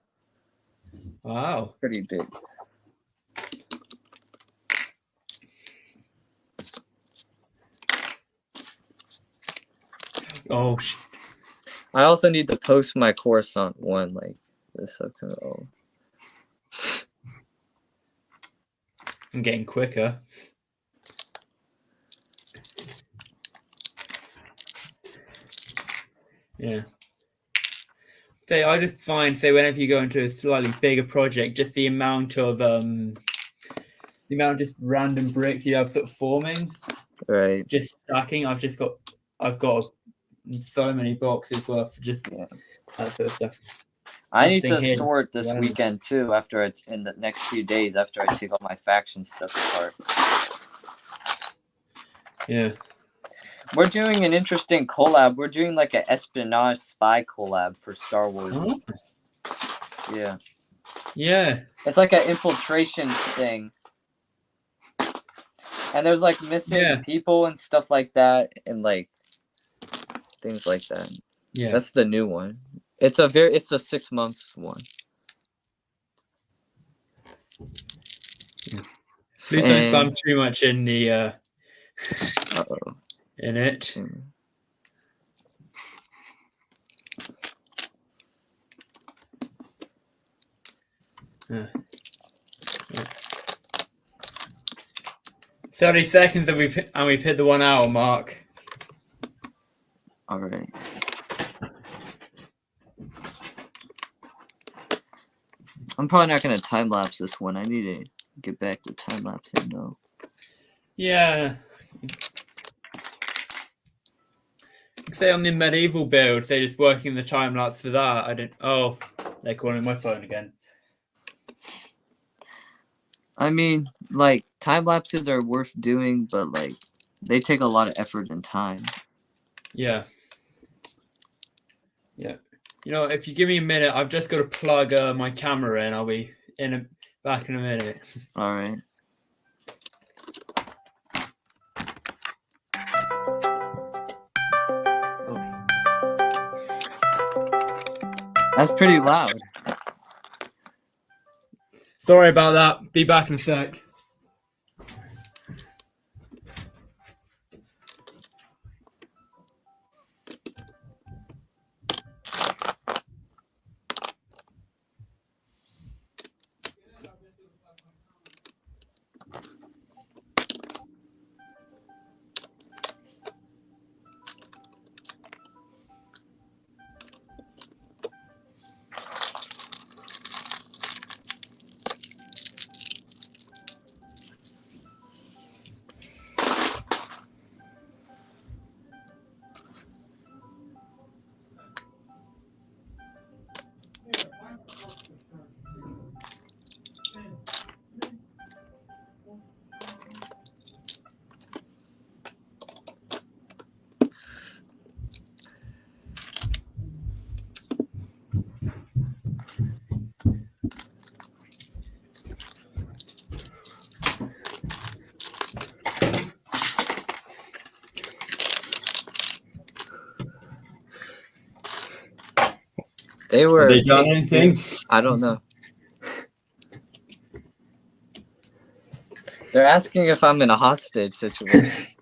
Wow. Pretty big. Oh. I also need to post my Coruscant one like this upcoming. Oh. I'm getting quicker. Yeah. Say I just find whenever you go into a slightly bigger project, just the amount of just random bricks you have sort of forming, Right. just stacking. I've got so many boxes worth of just that sort of stuff. I need to sort this weekend too. In the next few days, after I take all my faction stuff apart. Yeah. We're doing an interesting collab. We're doing like an espionage spy collab for Star Wars. Oh. Yeah. Yeah. It's like an infiltration thing. And there's like missing people and stuff like that, and like things like that. Yeah. That's the new one. It's a 6-month one. Please don't spam too much in the in it. Yeah. 30 seconds and we've hit the 1 hour mark. All right. I'm probably not gonna time lapse this one. I need to get back to time lapsing though. Yeah. Say on the medieval build, say just working the time lapse for that. I didn't. Oh, they're calling my phone again. I mean, like time lapses are worth doing, but like they take a lot of effort and time. Yeah. Yeah. You know, if you give me a minute, I've just got to plug my camera in. I'll be back in a minute. All right. That's pretty loud. Sorry about that. Be back in a sec. They were. Have they done anything? I don't know. They're asking if I'm in a hostage situation.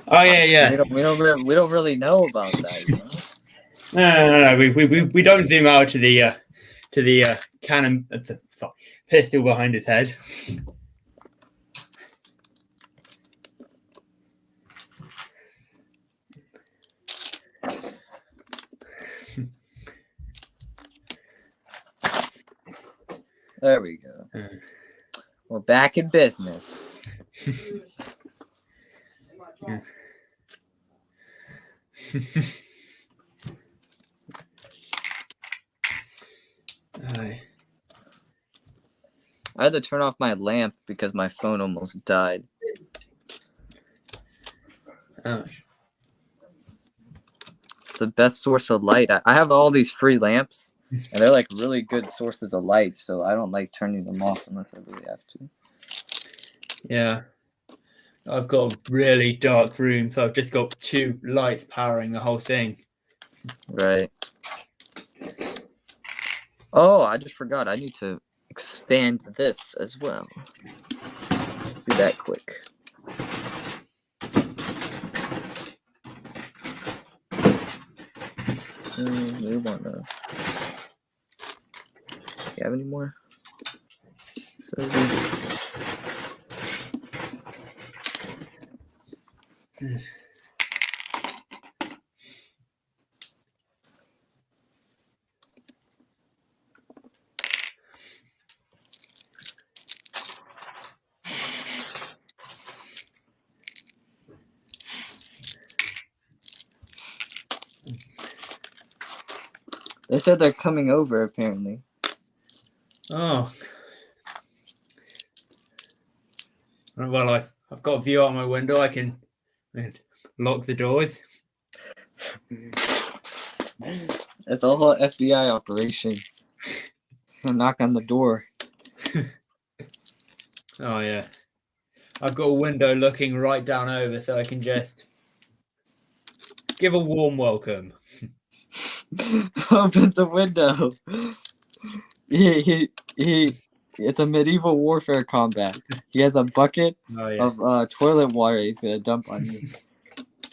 Oh yeah. We don't really know about that. You No. know? We don't zoom out to the cannon, the pistol behind his head. There we go. We're back in business. I had to turn off my lamp because my phone almost died. Ouch. It's the best source of light. I have all these free lamps, and they're like really good sources of light, so I don't like turning them off unless I really have to. Yeah. I've got a really dark room, so I've just got 2 lights powering the whole thing. Right. Oh, I just forgot. I need to expand this as well. Let's do that quick. We want to. Do you have any more? So they said they're coming over apparently. Oh. Well, I've got a view out my window. I can lock the doors. It's a whole FBI operation. Knock on the door. Oh yeah. I've got a window looking right down over, so I can just give a warm welcome. Open the window. He it's a medieval warfare combat. He has a bucket of toilet water he's gonna dump on you.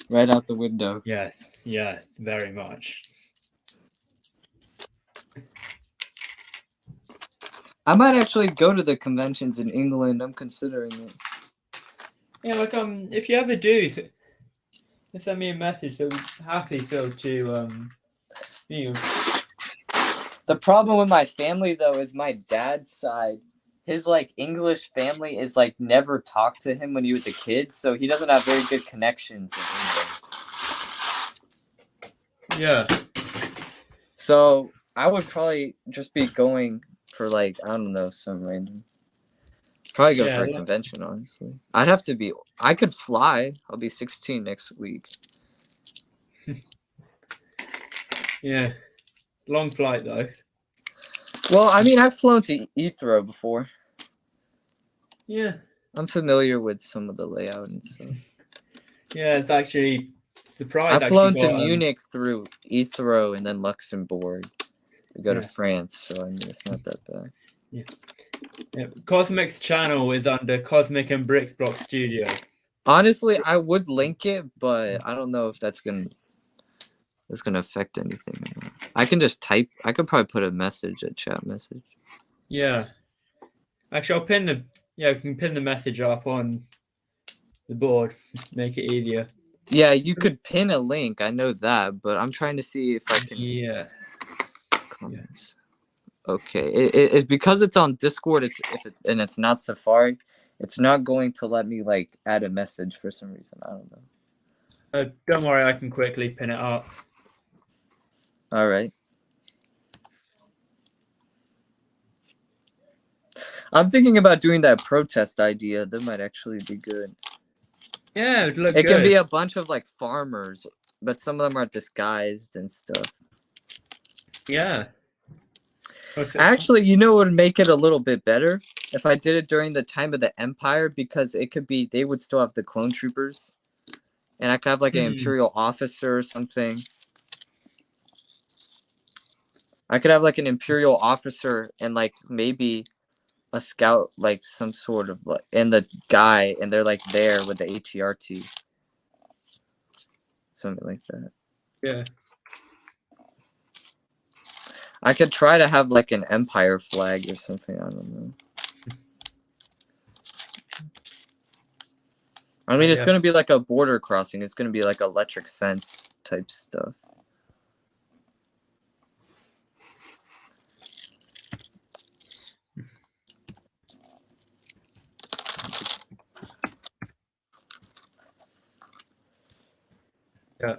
Right out the window. Yes, very much. I might actually go to the conventions in England. I'm considering it. Yeah, like if you ever do, send me a message. So we're happy to you know. The problem with my family though is my dad's side. His like English family is like never talked to him when he was a kid, so he doesn't have very good connections in England. Yeah. So I would probably just be going for like, I don't know, some random. Probably go for a convention, honestly. I could fly. I'll be 16 next week. Yeah. Long flight though. Well, I mean, I've flown to Heathrow before. Yeah. I'm familiar with some of the layout and stuff. Yeah, it's actually surprised I've actually flown to got Munich through Heathrow and then Luxembourg. We go to Yeah. France, so I mean it's not that bad. yeah, Cosmic's channel is under Cosmic and Bricks Block Studio. Honestly, I would link it, but I don't know if that's gonna affect anything or not. I can just type. I could probably put a chat message. Yeah. Actually, I'll pin the we can pin the message up on the board. Make it easier. Yeah, you could pin a link. I know that, but I'm trying to see if I can. Yeah. Comments. Okay, it because it's on Discord. It's not Safari. It's not going to let me like add a message for some reason. I don't know. Don't worry, I can quickly pin it up. All right. I'm thinking about doing that protest idea. That might actually be good. Yeah, it would look It good. can be a bunch of like farmers, but some of them are disguised and stuff. Yeah. Actually, you know what would make it a little bit better? If I did it during the time of the Empire, because it could be, they would still have the clone troopers. And I could have like an Imperial officer or something. I could have like an Imperial officer and like maybe a scout, like some sort of like, and the guy, and they're like there with the ATRT. Something like that. Yeah. I could try to have like an Empire flag or something. I don't know. I mean, it's going to be like a border crossing. It's going to be like electric fence type stuff. Yeah.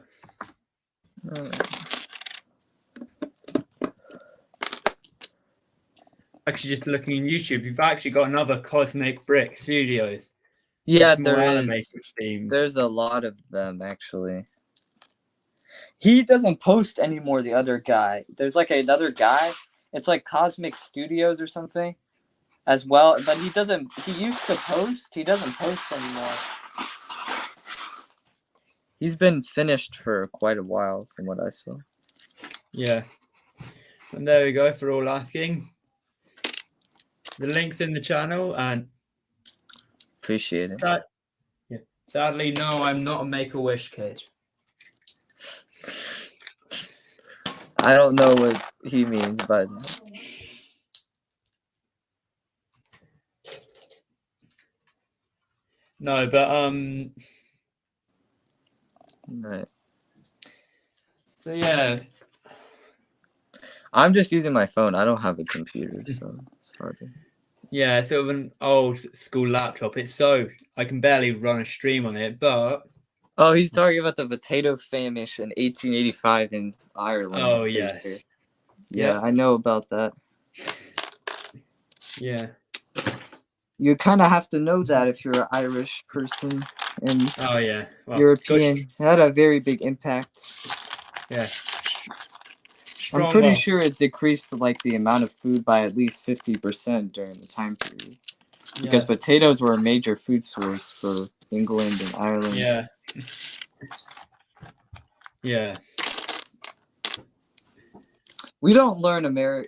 Actually, just looking on YouTube, you've actually got another Cosmic Brick Studios. Yeah, More there anime is. themed. There's a lot of them actually. He doesn't post anymore. The other guy. There's like another guy. It's like Cosmic Studios or something, as well. But he doesn't. He used to post. He doesn't post anymore. He's been finished for quite a while, from what I saw. Yeah. And there we go for all asking. The link's in the channel, and Appreciate it. Sadly, no, I'm not a Make-A-Wish kid. I don't know what he means, but no, but right. So yeah. I'm just using my phone. I don't have a computer, so it's hard. Yeah, sort of an old school laptop. It's so I can barely run a stream on it, but oh, he's talking about the potato famine in 1885 in Ireland. Oh yes. Yeah, yep. I know about that. Yeah. You kind of have to know that if you're an Irish person and oh yeah, well, European. It had a very big impact. Yeah. I'm pretty sure it decreased like the amount of food by at least 50% during the time period. Because potatoes were a major food source for England and Ireland. Yeah. Yeah. We don't learn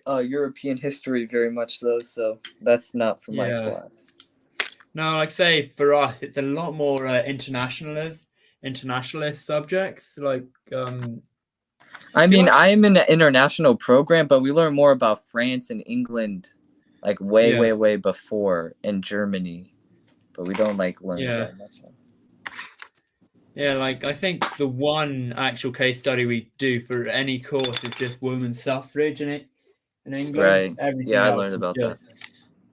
European history very much though, so that's not for my class. No, like say for us, it's a lot more internationalist subjects. Like I mean, I'm in an international program, but we learn more about France and England, like way before, and Germany, but we don't like learn that much. Yeah, like I think the one actual case study we do for any course is just women's suffrage in England. Right. Everything I learned about that.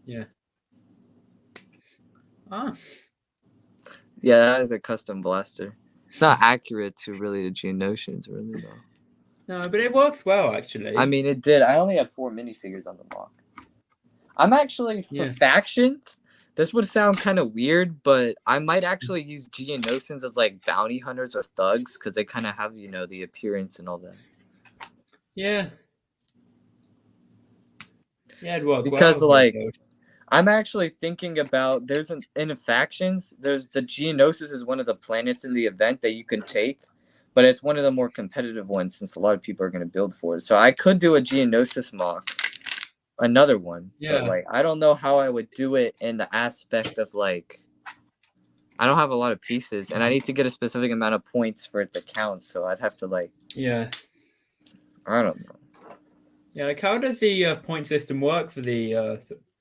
Yeah. Ah. Yeah, that is a custom blaster. It's not accurate to really the Geonosians, really though. No, but it works well actually. I mean, it did. I only have 4 minifigures on the block. I'm actually for factions. This would sound kind of weird, but I might actually use Geonosians as like bounty hunters or thugs because they kind of have, the appearance and all that. Yeah. Yeah, it'd work because well. I'm actually thinking about in factions. There's the Geonosis is one of the planets in the event that you can take, but it's one of the more competitive ones since a lot of people are going to build for it. So I could do a Geonosis mock, another one, but Yeah. like I don't know how I would do it in the aspect of like I don't have a lot of pieces, and I need to get a specific amount of points for it to count. So I'd have to like Yeah. I don't know. Yeah. Like, how does the point system work for the?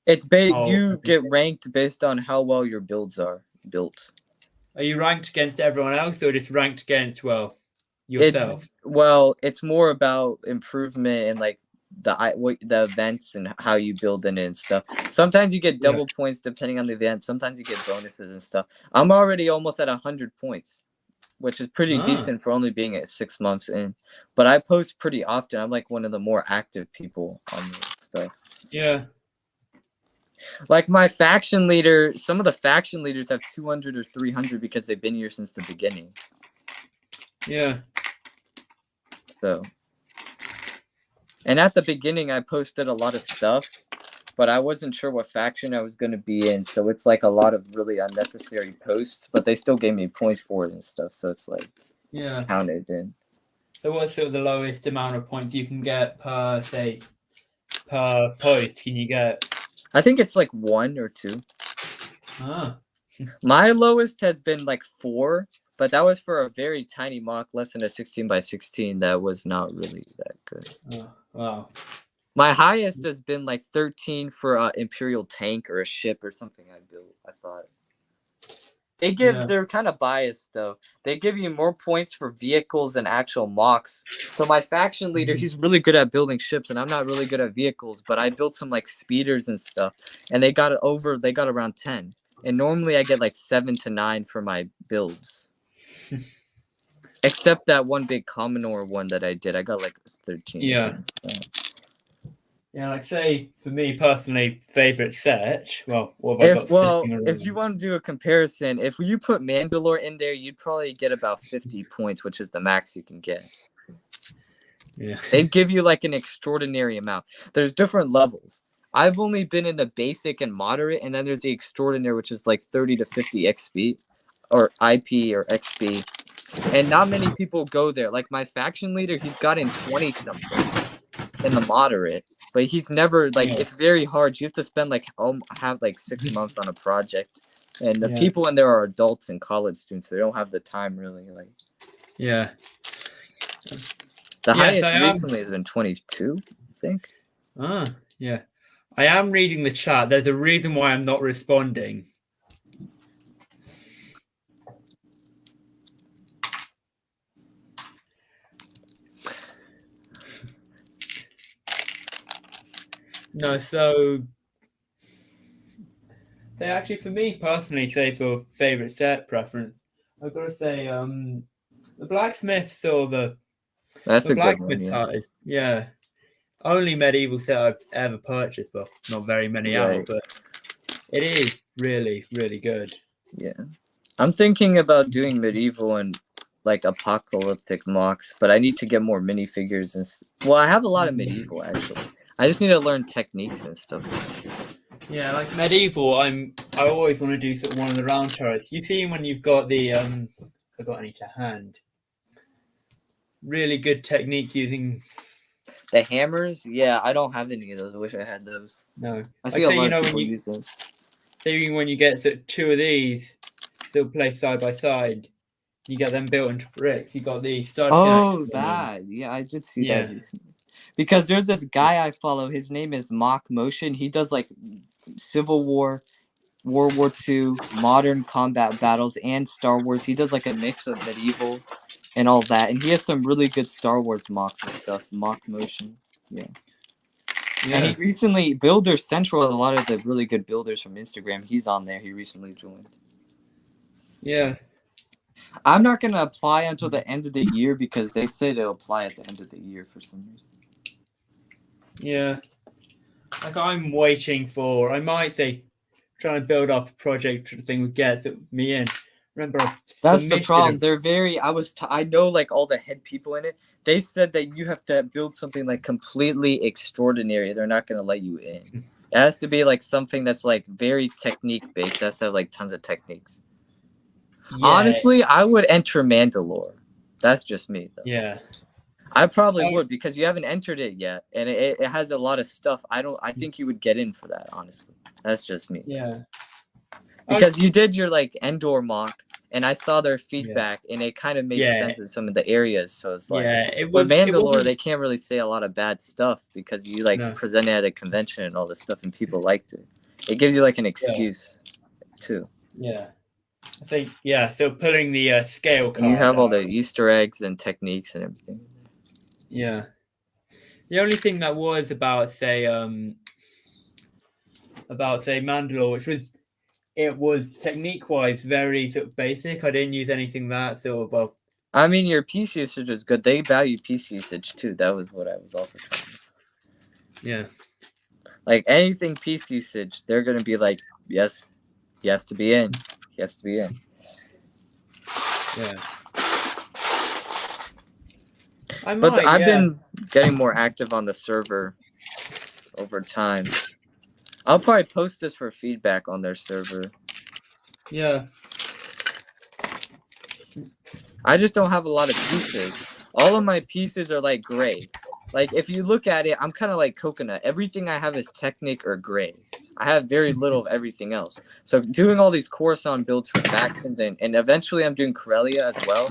It's Oh, you get ranked based on how well your builds are built. Are you ranked against everyone else, or just ranked against yourself? It's more about improvement and like the events and how you build in it and stuff. Sometimes you get double points depending on the event. Sometimes you get bonuses and stuff. I'm already almost at 100 points, which is pretty decent for only being at 6 months in. But I post pretty often. I'm like one of the more active people on the stuff. Yeah. Like my faction leader, some of the faction leaders have 200 or 300 because they've been here since the beginning. Yeah. So, and at the beginning, I posted a lot of stuff, but I wasn't sure what faction I was going to be in. So it's like a lot of really unnecessary posts, but they still gave me points for it and stuff. So it's like counted in. So what's sort of the lowest amount of points you can get per post? Can you get? I think it's like 1 or 2. Ah. My lowest has been like 4, but that was for a very tiny mock, less than a 16 by 16. That was not really that good. Oh, wow. My highest has been like 13 for an Imperial tank or a ship or something I built. I thought they're kind of biased though. They give you more points for vehicles and actual mocks. So my faction leader, he's really good at building ships, and I'm not really good at vehicles. But I built some like speeders and stuff, and they got around 10. And normally I get like 7 to 9 for my builds. Except that one big Commodore one that I did. I got like 13. Yeah. Yeah, like say for me personally, favorite set. Well, what have I got? If you want to do a comparison, if you put Mandalore in there, you'd probably get about 50 points, which is the max you can get. Yeah. They'd give you like an extraordinary amount. There's different levels. I've only been in the basic and moderate, and then there's the extraordinary, which is like 30 to 50 XP or IP or XP. And not many people go there. Like my faction leader, he's gotten 20 something in the moderate. But he's never it's very hard. You have to spend have 6 months on a project, and the people in there are adults and college students, so they don't have the time really. The highest recently has been 22, I think. Yeah. I am reading the chat. There's a reason why I'm not responding. No, so they actually, for me personally, say for favorite set preference, I've got to say the blacksmith That's the a blacksmith good one, hut is only medieval set I've ever purchased. Well, not very many out, but it is really, really good. Yeah, I'm thinking about doing medieval and apocalyptic mocks, but I need to get more minifigures and I have a lot of medieval actually. I just need to learn techniques and stuff. Yeah, like medieval, I always want to do sort of one of the round turrets. You see when you've got the I got any to hand. Really good technique using the hammers. Yeah, I don't have any of those. I wish I had those. No, I see a lot of people use those. Say when you get two of these, they'll play side by side. You get them built into bricks. You got the stud. Oh, that I did see that recently. Because there's this guy I follow. His name is Mock Motion. He does Civil War, World War II, modern combat battles, and Star Wars. He does a mix of medieval and all that. And he has some really good Star Wars mocks and stuff. Mock Motion. Yeah. And he recently, Builder Central has a lot of the really good builders from Instagram. He's on there. He recently joined. Yeah. I'm not going to apply until the end of the year because they say they'll apply at the end of the year for some reason. Yeah. I'm waiting for, I might say, trying to build up a project thing would get me in. Remember, that's the problem. They're very, I know all the head people in it. They said that you have to build something completely extraordinary. They're not going to let you in. It has to be something that's very technique based. It has to have tons of techniques. Yeah. Honestly, I would enter Mandalore. That's just me though. Yeah. I probably I- would because you haven't entered it yet, and it has a lot of stuff. I think you would get in for that, honestly. That's just me. Yeah. Because you did your like Endor mock, and I saw their Yeah. feedback, and it kind of made Yeah. sense in some of the areas. So it's like Yeah. It with was. It Mandalore, wasn't. they can't really say a lot of bad stuff because you like No. presented at a convention and all this stuff, and people liked it. It gives you like an Yeah. excuse, too. Yeah. I think. Yeah. So pulling the scale card. And you have all the out. Easter eggs and techniques and everything. Yeah. The only thing that was about say Mandalore, which was it was technique wise very sort of basic. I didn't use anything that sort of well. I mean, your piece usage is good. They value piece usage too. That was what I was also trying to. Yeah. Like anything piece usage, they're gonna be like, yes, he has to be in. He has to be in. Yeah. But I've been getting more active on the server over time. I'll probably post this for feedback on their server. Yeah. I just don't have a lot of pieces. All of my pieces are like gray. Like if you look at it, I'm kind of like Coconut. Everything I have is Technic or gray. I have very little of everything else. So doing all these Coruscant builds for factions and eventually I'm doing Corellia as well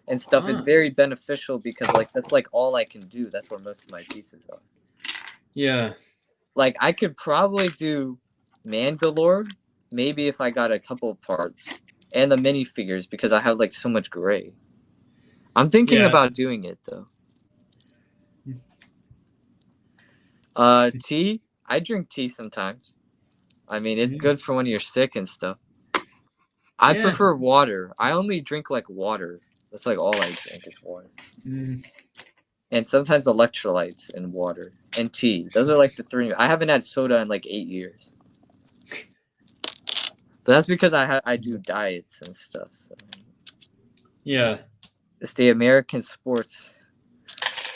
and stuff is very beneficial because like that's like all I can do. That's where most of my pieces are. Yeah. Like I could probably do Mandalore maybe if I got a couple parts and the minifigures because I have like so much gray. I'm thinking about doing it though. Tea. I drink tea sometimes. I mean, it's good for when you're sick and stuff. I prefer water. I only drink like water. That's like all I drink is water. And sometimes electrolytes and water and tea. Those are like the three. I haven't had soda in like 8 years. But that's because I do diets and stuff. So. Yeah. It's the American sports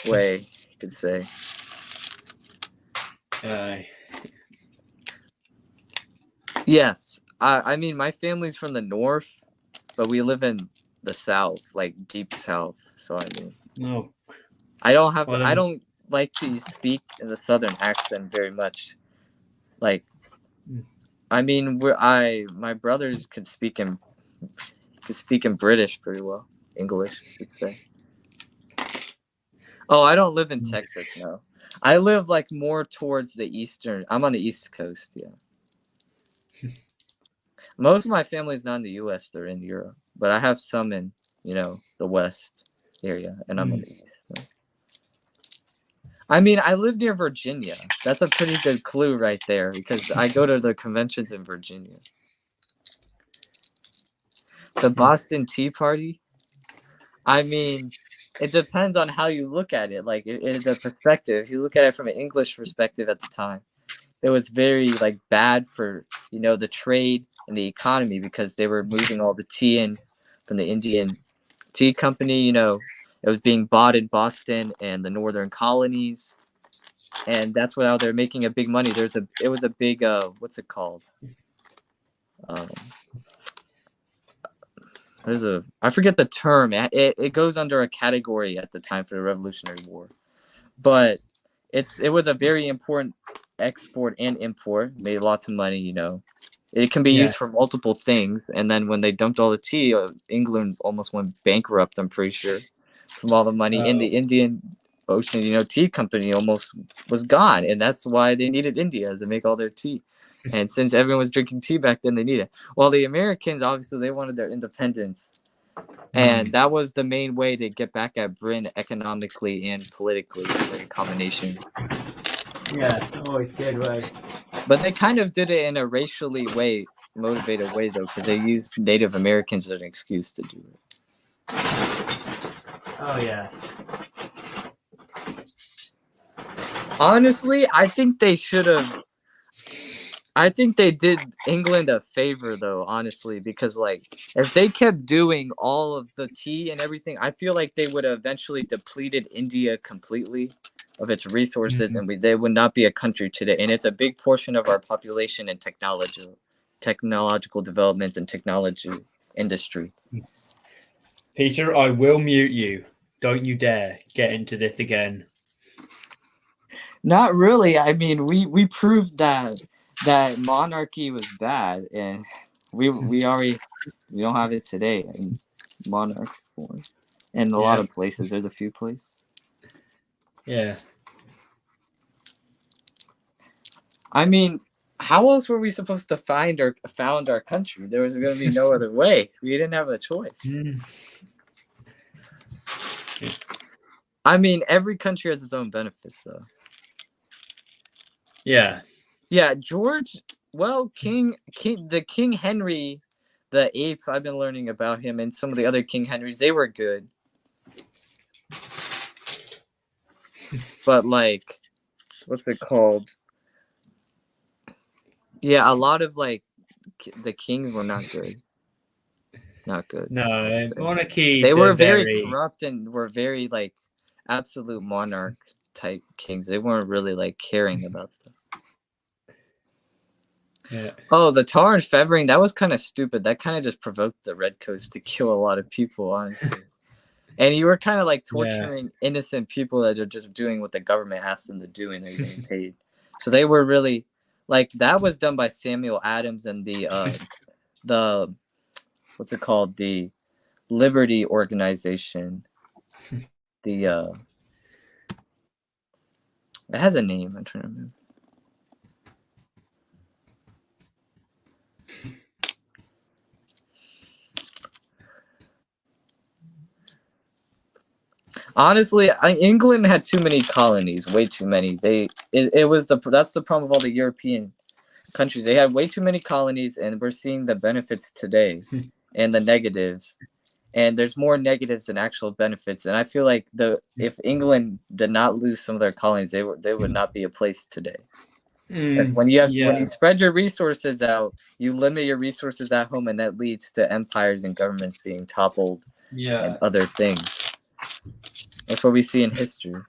way, you could say. Yes. I mean, my family's from the north, but we live in the south, like deep south. So I mean, no. I don't have. I don't like to speak in the southern accent very much. Like, I mean, my brothers could speak in British pretty well, English, I should say. Oh, I don't live in Texas, no. I live like more towards the eastern. I'm on the East Coast, yeah. Most of my family is not in the U.S. They're in Europe, but I have some in, the West area, and I'm in the East. So. I mean, I live near Virginia. That's a pretty good clue right there because I go to the conventions in Virginia. The Boston Tea Party. I mean, it depends on how you look at it. Like, the perspective. If you look at it from an English perspective at the time, it was very like bad for the trade and the economy because they were moving all the tea in from the Indian Tea Company. It was being bought in Boston and the northern colonies, and that's how they're making a big money. It was a big what's it called? I forget the term. It goes under a category at the time for the Revolutionary War, but it was a very important export and import. Made lots of money. It can be used for multiple things. And then when they dumped all the tea, England almost went bankrupt. I'm pretty sure from all the money in the Indian Ocean. Tea company almost was gone, and that's why they needed India to make all their tea. And since everyone was drinking tea back then, they needed it. Well, the Americans, obviously, they wanted their independence. And that was the main way to get back at Britain economically and politically in combination. Yeah, always good way. But they kind of did it in a racially motivated way, though, because they used Native Americans as an excuse to do it. Oh, yeah. Honestly, I think they should have. I think they did England a favor, though, honestly, because, like, if they kept doing all of the tea and everything, I feel like they would have eventually depleted India completely of its resources, and they would not be a country today. And it's a big portion of our population and technological developments and technology industry. Peter, I will mute you. Don't you dare get into this again. Not really. I mean, we proved that monarchy was bad, and we don't have it today in monarch form. In a lot Yeah. of places, there's a few places. Yeah. I mean, how else were we supposed to found our country? There was going to be no other way. We didn't have a choice. I mean, every country has its own benefits, though. Yeah. Yeah, George. Well, King Henry the Eighth. I've been learning about him, and some of the other King Henrys. They were good, but like, what's it called? Yeah, a lot of like the kings were not good. Not good. No, monarchy. They were very corrupt and were very like absolute monarch type kings. They weren't really like caring about stuff. Yeah. Oh, the tar and feathering, that was kind of stupid. That kind of just provoked the redcoats to kill a lot of people, honestly. And you were kind of like torturing innocent people that are just doing what the government asked them to do and they're getting paid. So they were really like that was done by Samuel Adams and the what's it called? The Liberty Organization. The it has a name, I'm trying to remember. Honestly, England had too many colonies, way too many. That's the problem with all the European countries. They had way too many colonies, and we're seeing the benefits today and the negatives. And there's more negatives than actual benefits. And I feel like if England did not lose some of their colonies, they would not be a place today. That's when you when you spread your resources out, you limit your resources at home, and that leads to empires and governments being toppled and other things. That's what we see in history.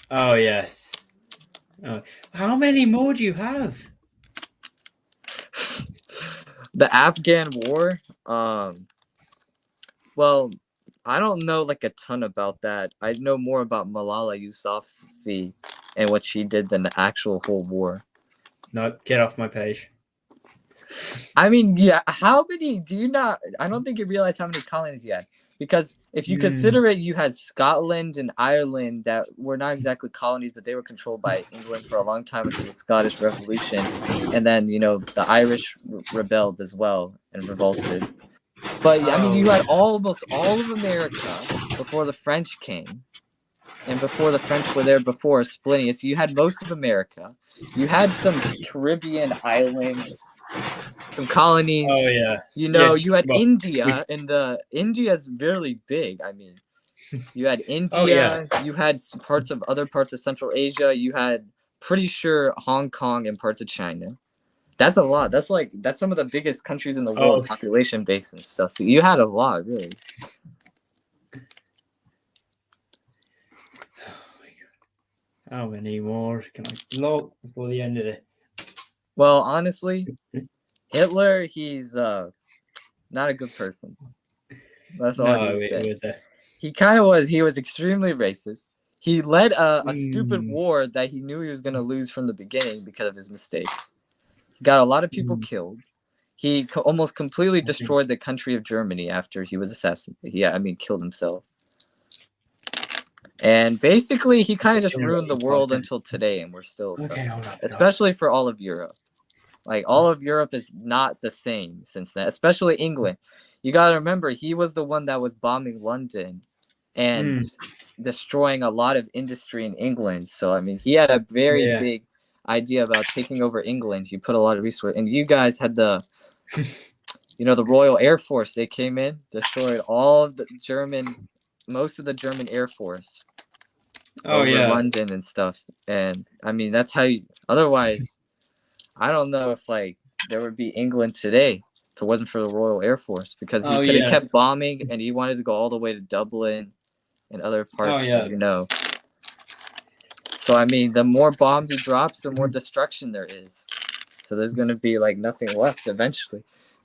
Oh, yes. Oh. How many more do you have? The Afghan War? Well, I don't know like a ton about that. I know more about Malala Yousafzai and what she did than the actual whole war. Nope, get off my page. I mean, yeah, how many do you not? I don't think you realize how many colonies you had. Because if you consider it, you had Scotland and Ireland that were not exactly colonies, but they were controlled by England for a long time until the Scottish Revolution. And then, the Irish rebelled as well and revolted. But, I mean, you had almost all of America before the French came. And before the French were there before splitting it. So you had most of America. You had some Caribbean islands, some colonies. Oh, yeah. You had India, and India's really big. I mean, you had India, you had other parts of Central Asia, you had pretty sure Hong Kong and parts of China. That's a lot. That's some of the biggest countries in the world, population base and stuff. So you had a lot, really. How many more can I log before the end of it? Well, honestly, Hitler, he's not a good person. That's all I can say. He kind of was. He was extremely racist. He led a stupid war that he knew he was going to lose from the beginning because of his mistakes. He got a lot of people killed. He almost completely destroyed the country of Germany after he was assassinated. Killed himself. And basically, he kind of just ruined the world until today, and we're still especially for all of Europe. Like, all of Europe is not the same since then, especially England. You got to remember, he was the one that was bombing London and destroying a lot of industry in England. So, I mean, he had a very big idea about taking over England. He put a lot of resources. And you guys had the Royal Air Force. They came in, destroyed all of most of the German Air Force over London and stuff. And I mean, that's how otherwise, I don't know if there would be England today if it wasn't for the Royal Air Force, because he could have kept bombing, and he wanted to go all the way to Dublin and other parts. So I mean, the more bombs he drops, the more destruction there is. So there's gonna be nothing left eventually.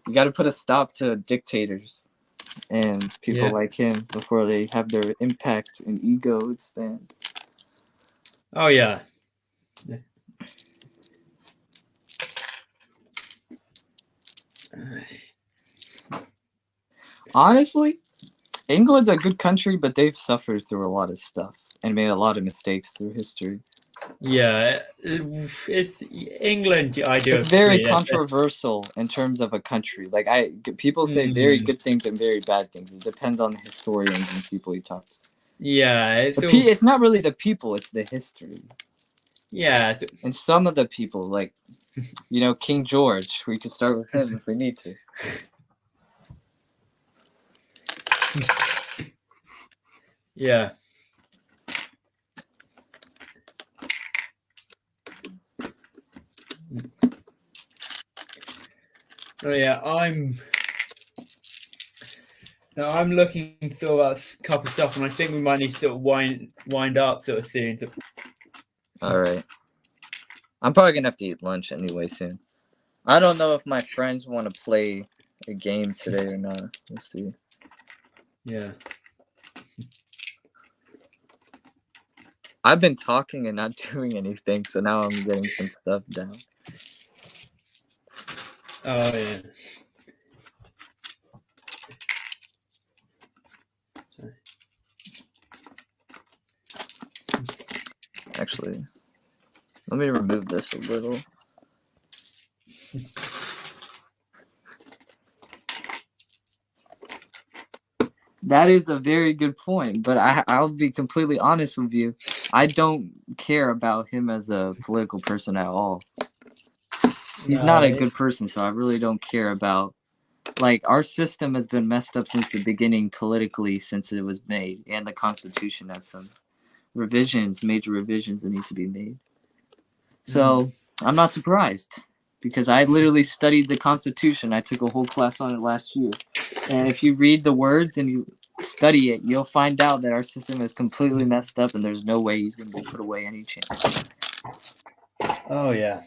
You got to put a stop to dictators. and people Yeah. like him before they have their impact and ego expand. Oh yeah. Honestly, England's a good country, but they've suffered through a lot of stuff and made a lot of mistakes through history. Yeah, it's England. I do It's very agree. controversial in terms of a country. Like people say very good things and very bad things. It depends on the historians and people you talk to. Yeah, It's not really the people; it's the history. Yeah, And some of the people, like King George, we could start with him if we need to. Yeah. Oh yeah, I'm looking sort of at a couple of stuff, and I think we might need to sort of wind up sort of soon. All right. I'm probably gonna have to eat lunch anyway soon. I don't know if my friends want to play a game today or not. We'll see. Yeah. I've been talking and not doing anything, so now I'm getting some stuff down. Oh yeah. Actually, let me remove this a little. That is a very good point, but I'll be completely honest with you. I don't care about him as a political person at all. He's not a good person, so I really don't care about. Like, our system has been messed up since the beginning politically, since it was made, and the Constitution has some major revisions that need to be made. So I'm not surprised, because I literally studied the Constitution. I took a whole class on it last year. And if you read the words and you study it, you'll find out that our system is completely messed up and there's no way he's going to be put away any chance. Oh yeah.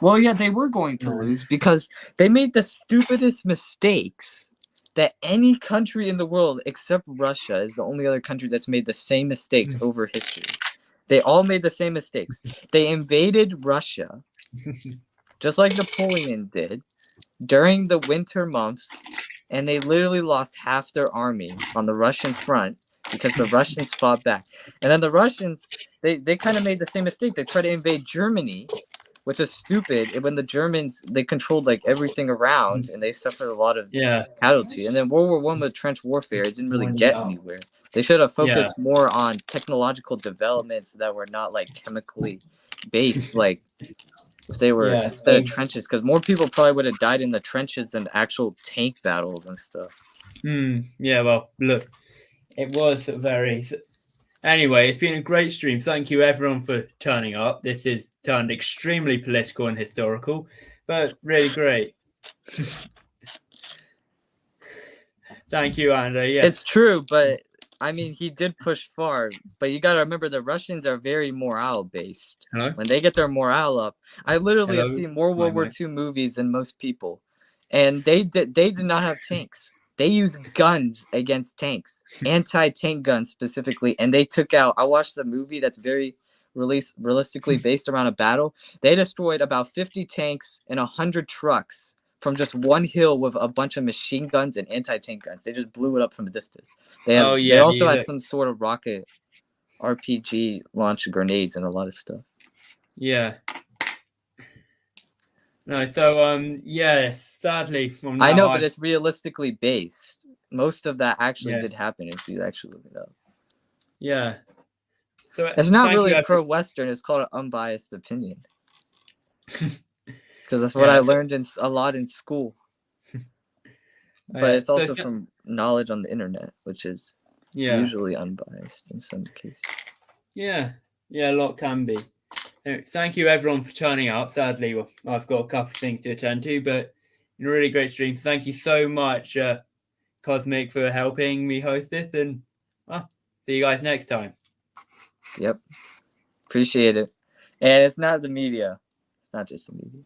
Well, yeah, they were going to lose because they made the stupidest mistakes that any country in the world except Russia is the only other country that's made the same mistakes over history. They all made the same mistakes. They invaded Russia, just like Napoleon did, during the winter months, and they literally lost half their army on the Russian front because the Russians fought back. And then the Russians, they kind of made the same mistake. They tried to invade Germany, which is stupid. And when the Germans, they controlled like everything around, and they suffered a lot of casualty. And then World War I with trench warfare, it didn't really get anywhere. They should have focused more on technological developments that were not like chemically based, like if they were instead of trenches, because more people probably would have died in the trenches than actual tank battles and stuff. Yeah, well, look, it was very. Anyway, it's been a great stream. Thank you, everyone, for turning up. This has turned extremely political and historical, but really great. Thank you, and yeah. It's true, but I mean, he did push far. But you got to remember, the Russians are very morale-based. Hello? When they get their morale up, I literally have seen more World War II movies than most people, and they did not have tanks. They used guns against tanks, anti-tank guns specifically, and they took out. I watched a movie that's very realistically based around a battle. They destroyed about 50 tanks and 100 trucks from just one hill with a bunch of machine guns and anti-tank guns. They just blew it up from a distance. They also had some sort of rocket RPG launch grenades and a lot of stuff. Yeah. No, so yeah, sadly, I know, but it's realistically based. Most of that actually did happen if you actually look it up. Yeah. So it's not really pro-Western. It's called an unbiased opinion. Because that's what I learned a lot in school. But it's also from knowledge on the internet, which is usually unbiased in some cases. Yeah, a lot can be. Anyway, thank you, everyone, for turning up. Sadly, well, I've got a couple of things to attend to, but a really great stream. Thank you so much, Cosmic, for helping me host this, and see you guys next time. Yep. Appreciate it. And it's not the media. It's not just the media.